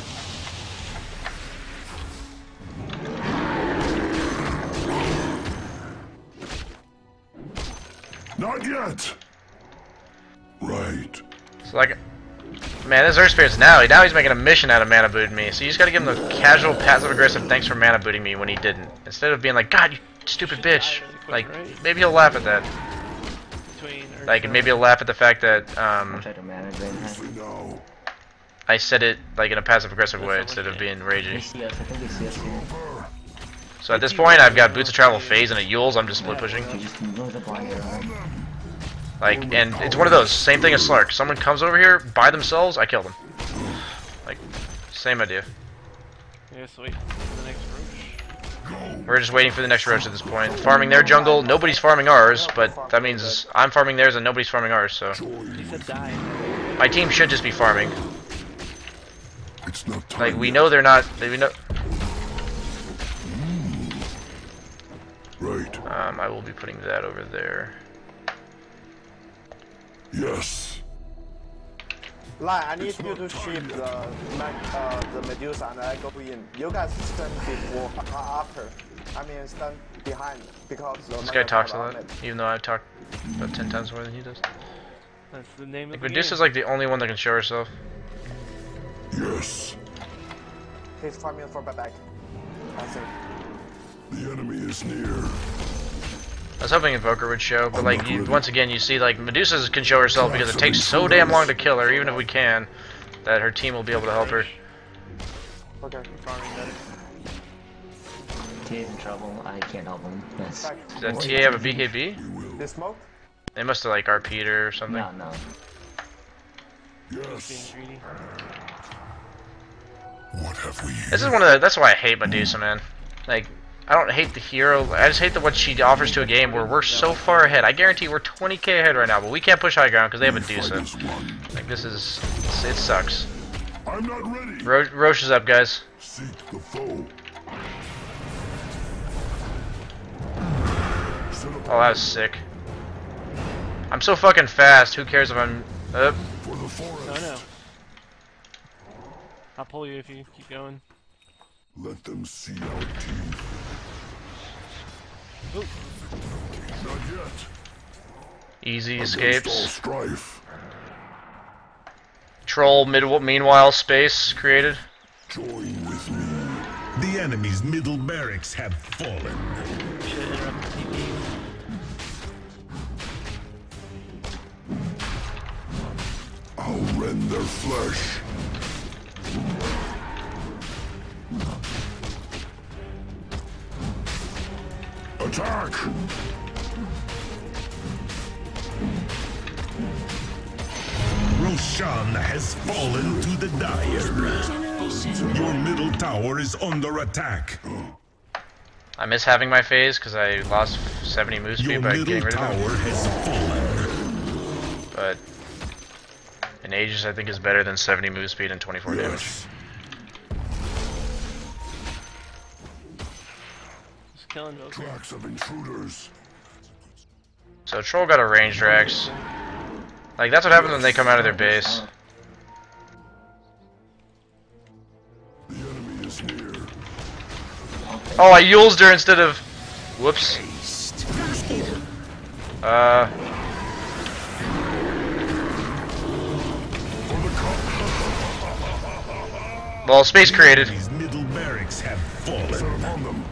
Not yet. Right. So like, man, this Earth Spirit's now he's making a mission out of mana booting me. So you just gotta give him the casual, passive aggressive thanks for mana booting me when he didn't. Instead of being like, God, you stupid bitch. Like, maybe he'll laugh at that. Like, and maybe he'll laugh at the fact that No. I said it like in a passive aggressive way instead of being They ragey. see us. I think they see us here. So at this point, I've got Boots of Travel phase and a Yules. I'm just split pushing. You just move the blind arrow. Like, and it's one of those, same thing as Slark. Someone comes over here by themselves, I kill them. Like, same idea. Yeah, so wait for the next Roche. We're just waiting for the next Roche at this point. Farming their jungle, nobody's farming ours, but that means I'm farming theirs and nobody's farming ours, so. He said die. My team should just be farming. It's not time. Like, we know they're not, we know. Right. I will be putting that over there. Yes. Like, I need you to shift the Medusa and I go in. You guys stand before, after. I mean, stand behind because the This guy talks a lot, even though I talk about 10 times more than he does. That's the name Like, of the Medusa's game. like the only one that can show herself. Yes. He's farming for back. I think. The enemy is near. I was hoping Invoker would show, but like, once again, you see, like, Medusa can show herself because it takes so damn long to kill her, even if we can, that her team will be able to help her. Okay. Farming better. TA's in trouble. I can't help him. That's Does that TA have a BKB? They smoke? They must have, like, RP'd her or something. no. Being Yes. greedy. What have we? This is one of the, that's why I hate Medusa, man. Like, I don't hate the hero, I just hate what she offers to a game where we're so far ahead. I guarantee we're 20k ahead right now, but we can't push high ground because they have Medusa. Like, this is, it sucks. I'm not ready. Roche is up, guys. Seek the foe. Oh, that was sick. I'm so fucking fast, who cares if I'm up? For the forest. No, no. I'll pull you if you keep going. Let them see our teeth. Ooh. Not yet. Easy Against escapes. all strife. Troll, meanwhile, space created. Join with me. The enemy's middle barracks have fallen. Should interrupt the TP. I'll rend their flesh. Attack! Roshan has fallen to the Dire. Your middle tower is under attack. I miss having my phase because I lost 70 move speed Your by middle getting rid tower of it. has fallen. But in Aegis, I think is better than 70 move speed and 24 damage. Just killing Joker. Tracks of intruders. So Troll got a ranged Rex. Like that's what happens when they come out of their base. The enemy is near. Oh, I Yulesed her instead of. Whoops. Well, space created. These middle barracks have fallen. On them.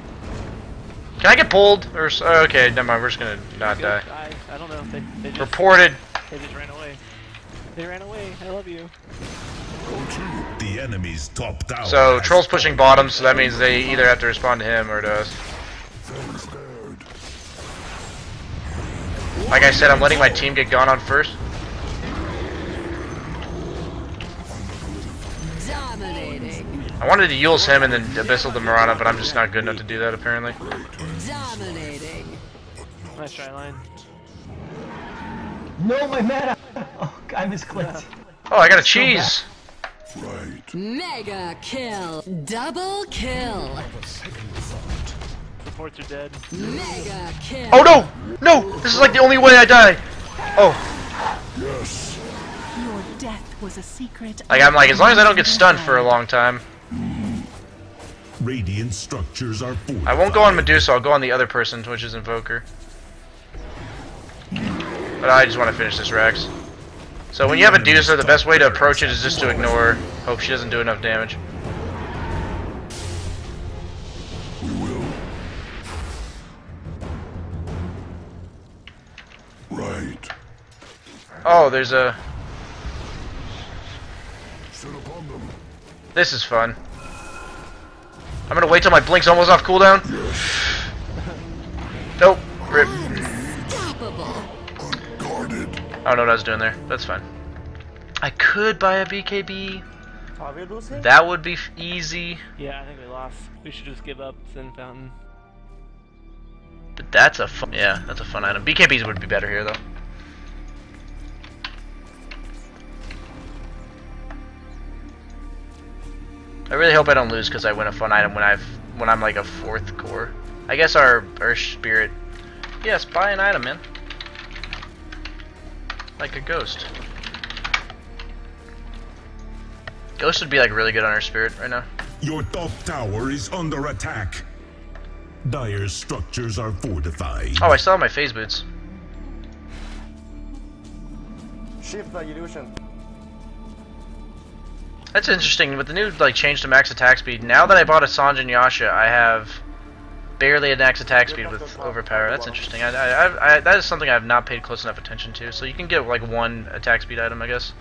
Can I get pulled? Or okay, never mind. We're just gonna not die. I don't know. They just, Reported. They just ran away. They ran away. I love you. The enemy's top tower. So has Troll's pushing bottom, so that means they either have to respond to him or to us. Like I said, I'm letting my team get gone on first. Dominating. I wanted to Yules him and then Abyssal the Mirana, but I'm just not good enough to do that apparently. Dominating. Nice try line. No, my mana! Oh, I misclicked. Oh, I got a cheese! Right. Mega kill. Double kill. Supports are dead. Mega kill. Oh no! No! This is like the only way I die! Oh. Yes. Your death was a secret. Like I'm like, as long as I don't get stunned for a long time. Radiant structures are fortified. I won't go on Medusa, I'll go on the other person, which is Invoker. But I just want to finish this Rex. So when you have a Medusa, the best way to approach it is just to ignore. Hope she doesn't do enough damage. We will. Right. Oh, there's a... Sit upon them. This is fun. I'm gonna wait till my blink's almost off cooldown. Nope. Rip. Unstoppable. Unguarded. I don't know what I was doing there. That's fine. I could buy a BKB. Are we losing? That would be easy. Yeah, I think we lost. We should just give up Sin Fountain. But that's a fun... Yeah, that's a fun item. BKBs would be better here, though. I really hope I don't lose because I win a fun item when I'm like a 4th core. I guess our spirit. Yes, buy an item, man. Like a ghost. Ghost would be like really good on our spirit right now. Your top tower is under attack. Dire's structures are fortified. Oh, I still have my phase boots. Shift the illusion. That's interesting. With the new like change to max attack speed, now that I bought a Sanjin Yasha, I have barely a max attack speed with overpower. That's interesting. That is something I have not paid close enough attention to. So you can get like 1 attack speed item, I guess.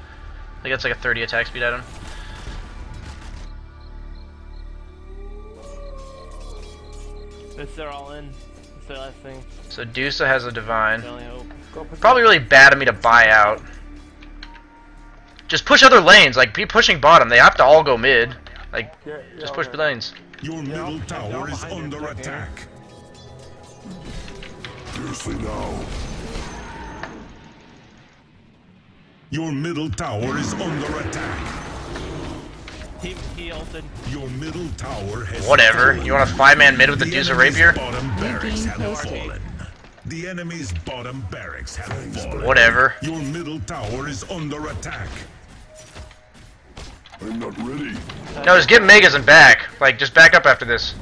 I think that's like a 30 attack speed item. They're all in. It's their last thing. So Dusa has a divine. They only hope. Probably really bad of me to buy out. Just push other lanes. Like be pushing bottom. They have to all go mid. Like just push the lanes. Your middle tower is under attack. Fiercely now. Your middle tower is under attack. He ulted. Your middle tower has Whatever. fallen. You want a 5-man mid with the Dusa Rapier? Bottom barracks have fallen. The enemy's bottom barracks have fallen. Whatever. Your middle tower is under attack. I'm not ready. No, just get Megas and back. Like just back up after this.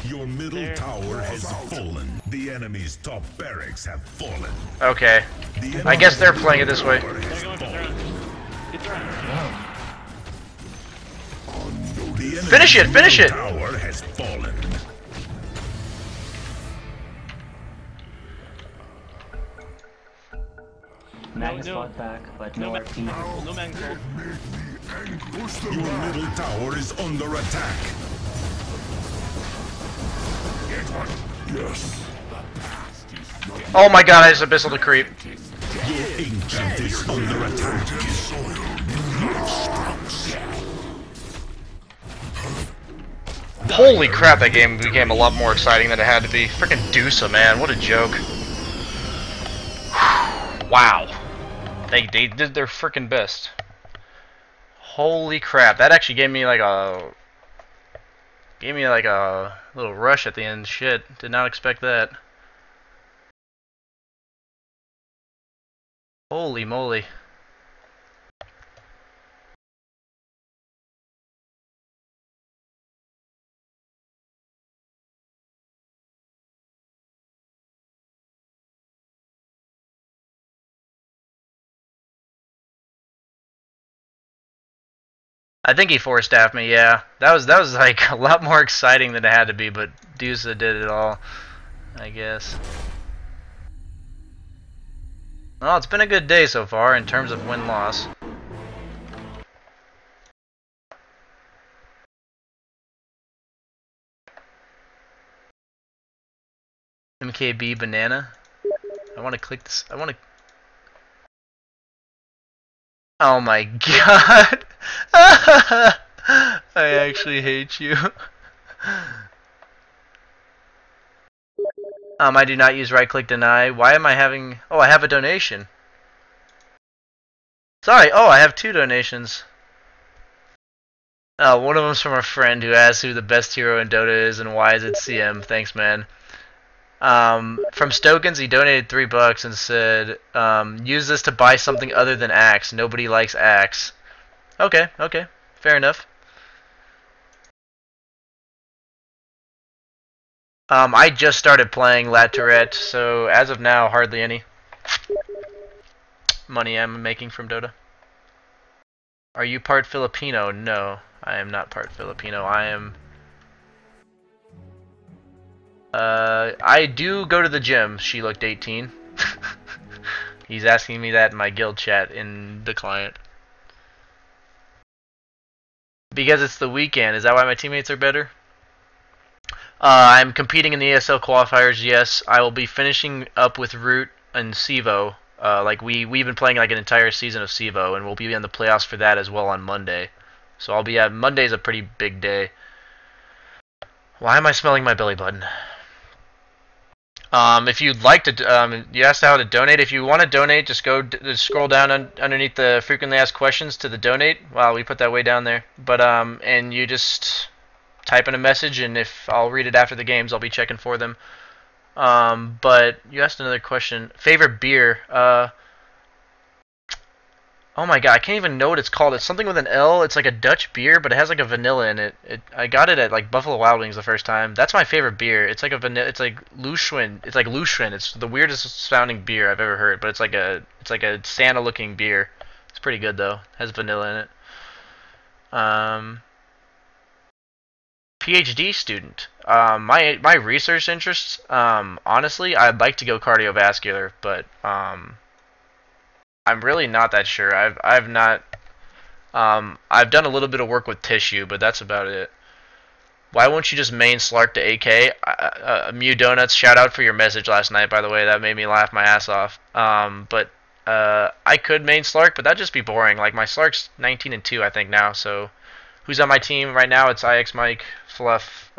Your middle tower has fallen. The enemy's top barracks have fallen. Okay. I guess they're playing it this way. They're going for their own. It's right. Finish it! Finish it! Tower has fallen. Magnus fought back, but no RP. No Magnus ult. Your middle tower is under attack. Yes. Oh my god, I just abyssal the creep. Your ancient is under attack. Holy crap, that game became a lot more exciting than it had to be. Freaking Dusa, man, what a joke. Wow. They did their freaking best. Holy crap, that actually gave me like a little rush at the end. Shit, did not expect that. Holy moly. I think he forced staffed me, yeah. That was like a lot more exciting than it had to be, but Dusa did it all, I guess. Well, it's been a good day so far in terms of win-loss. MKB banana. I want to click this. I want to. Oh my god! I actually hate you. I do not use right-click deny. Why am I having... Oh, I have a donation. Sorry. Oh, I have 2 donations. Oh, one of them's from a friend who asked who the best hero in Dota is and why is it CM. Thanks, man. From Stokens, he donated $3 and said, use this to buy something other than Axe. Nobody likes Axe. Okay, okay. Fair enough. I just started playing La Tourette, so as of now, hardly any money I'm making from Dota. Are you part Filipino? No, I am not part Filipino. I am... I do go to the gym. She looked 18. He's asking me that in my guild chat in the client. Because it's the weekend. Is that why my teammates are better? I'm competing in the ESL qualifiers, yes. I will be finishing up with Root and CEVO. Like we've been playing like an entire season of CEVO, and we'll be in the playoffs for that as well on Monday. So I'll be at... Monday's a pretty big day. Why am I smelling my belly button? If you'd like to, you asked how to donate. If you want to donate, just just scroll down underneath the frequently asked questions to the donate. Wow, we put that way down there. But and you just type in a message, and if I'll read it after the games, I'll be checking for them. But you asked another question. Favorite beer? Oh my god, I can't even know what it's called. It's something with an L. It's like a Dutch beer, but it has like a vanilla in it. I got it at like Buffalo Wild Wings the first time. That's my favorite beer. It's like a vanilla. It's like Luschwin. It's like Luschwin. It's the weirdest sounding beer I've ever heard, but it's like a Santa looking beer. It's pretty good though. It has vanilla in it. PhD student. My research interests. Honestly, I'd like to go cardiovascular, but I'm really not that sure. I've not. I've done a little bit of work with tissue, but that's about it. Why won't you just main Slark to AK? Mew Donuts, shout out for your message last night, by the way. That made me laugh my ass off. But I could main Slark, but that'd just be boring. Like my Slark's 19 and 2, I think now. So who's on my team right now? It's IX Mike, Fluff,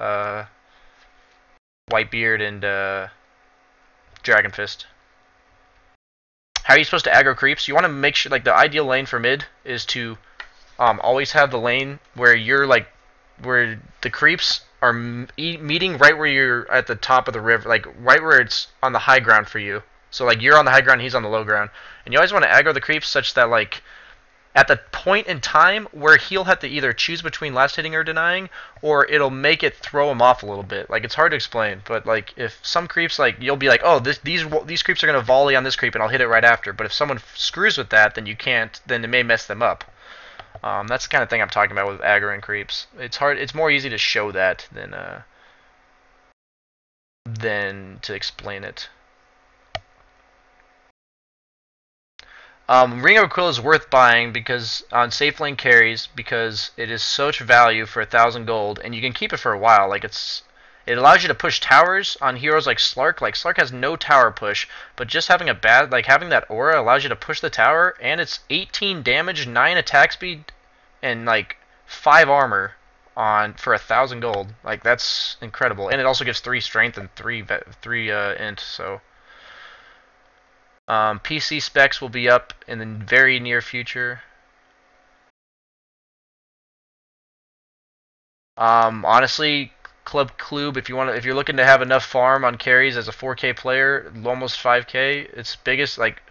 Whitebeard, and Dragon Fist. How are you supposed to aggro creeps? You want to make sure, like, the ideal lane for mid is to always have the lane where you're, like, where the creeps are meeting right where you're at the top of the river, like, right where it's on the high ground for you. So, like, you're on the high ground, he's on the low ground. And you always want to aggro the creeps such that, like, at the point in time where he'll have to either choose between last hitting or denying, or it'll make it throw him off a little bit. Like, it's hard to explain, but like if some creeps, like you'll be like, oh, these creeps are gonna volley on this creep and I'll hit it right after. But if someone screws with that, then you can't. Then it may mess them up. That's the kind of thing I'm talking about with aggroing creeps. It's hard. It's more easy to show that than to explain it. Ring of Aquila is worth buying because on safe lane carries, because it is such value for 1,000 gold, and you can keep it for a while. Like it allows you to push towers on heroes like Slark. Like Slark has no tower push, but just having having that aura allows you to push the tower, and it's 18 damage, 9 attack speed, and like 5 armor for 1,000 gold. Like that's incredible, and it also gives 3 strength and 3 int. So. PC specs will be up in the very near future. Honestly, Club Klube, if you're looking to have enough farm on carries as a 4K player, almost 5K, it's biggest like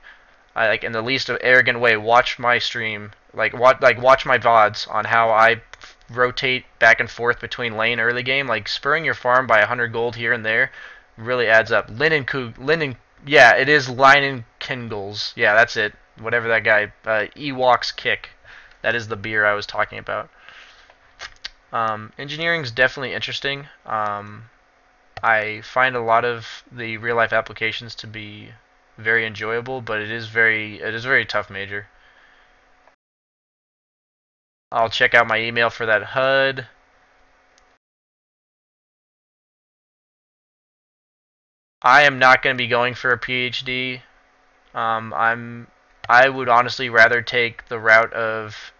in the least arrogant way. Watch my stream, watch my VODs on how I rotate back and forth between lane early game. Like spurring your farm by 100 gold here and there really adds up. Linden. Yeah, it is Linen Kingles. Yeah, that's it. Whatever that guy, Ewok's Kick. That is the beer I was talking about. Engineering's definitely interesting. I find a lot of the real life applications to be very enjoyable, but it is a very tough major. I'll check out my email for that HUD. I am not going to be going for a PhD. I would honestly rather take the route of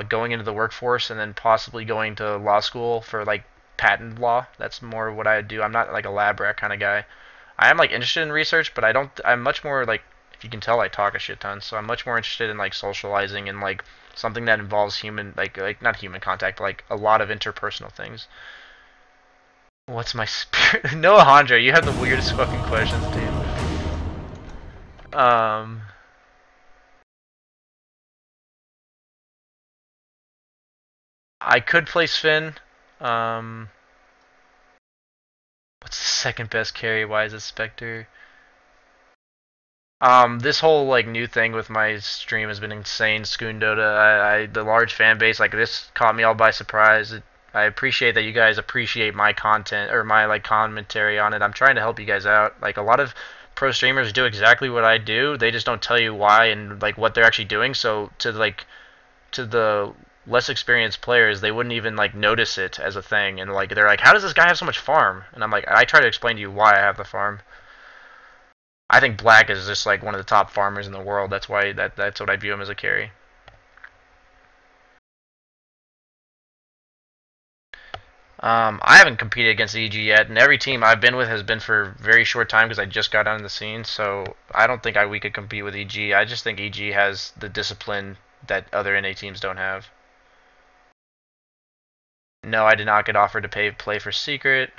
going into the workforce and then possibly going to law school for like patent law. That's more what I would do. I'm not like a lab rat kind of guy. I am like interested in research, but I'm much more like, if you can tell, I talk a shit ton. So I'm much more interested in like socializing and like something that involves human, like not human contact, but like a lot of interpersonal things. What's my spirit? No, Andre, you have the weirdest fucking questions, dude. I could play Sven. What's the second best carry? Why is it Spectre? This whole like new thing with my stream has been insane. Skoon Dota, the large fan base, like this caught me all by surprise. I appreciate that you guys appreciate my content or my like commentary on it. I'm trying to help you guys out. Like a lot of pro streamers do exactly what I do. They just don't tell you why and like what they're actually doing. So to the less experienced players, they wouldn't even like notice it as a thing. And like they're like, how does this guy have so much farm? And I'm like, I try to explain to you why I have the farm. I think Black is just like one of the top farmers in the world. That's why that's what I view him as a carry. I haven't competed against EG yet, and every team I've been with has been for a very short time because I just got on the scene, so I don't think we could compete with EG. I just think EG has the discipline that other NA teams don't have. No, I did not get offered to play for Secret.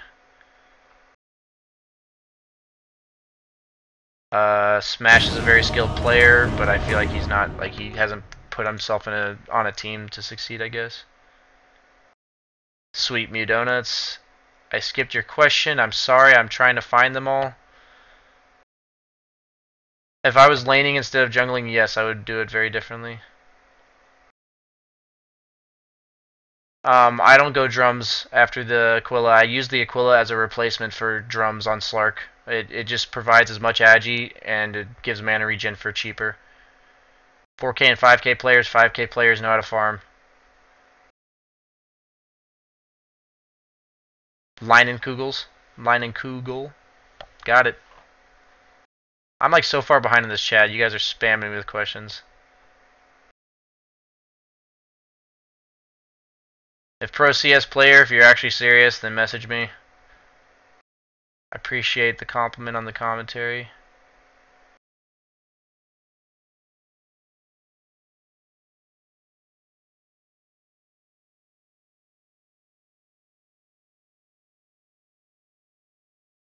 Smash is a very skilled player, but I feel like he's not, like he hasn't put himself on a team to succeed, I guess. Sweet Mew Donuts. I skipped your question. I'm sorry. I'm trying to find them all. If I was laning instead of jungling, yes, I would do it very differently. I don't go drums after the Aquila. I use the Aquila as a replacement for drums on Slark. It just provides as much agi and it gives mana regen for cheaper. 4K and 5K players know how to farm. Leinenkugel. Got it. I'm like so far behind in this chat. You guys are spamming me with questions. If Pro CS player, if you're actually serious, then message me. I appreciate the compliment on the commentary.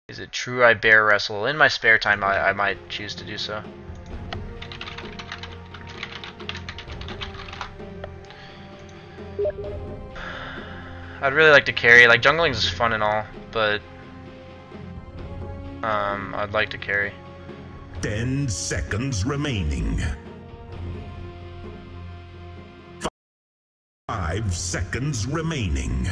Is it true I bear wrestle? In my spare time, I might choose to do so. I'd really like to carry. Like, jungling is fun and all, but I'd like to carry. 10 seconds remaining. 5 seconds remaining.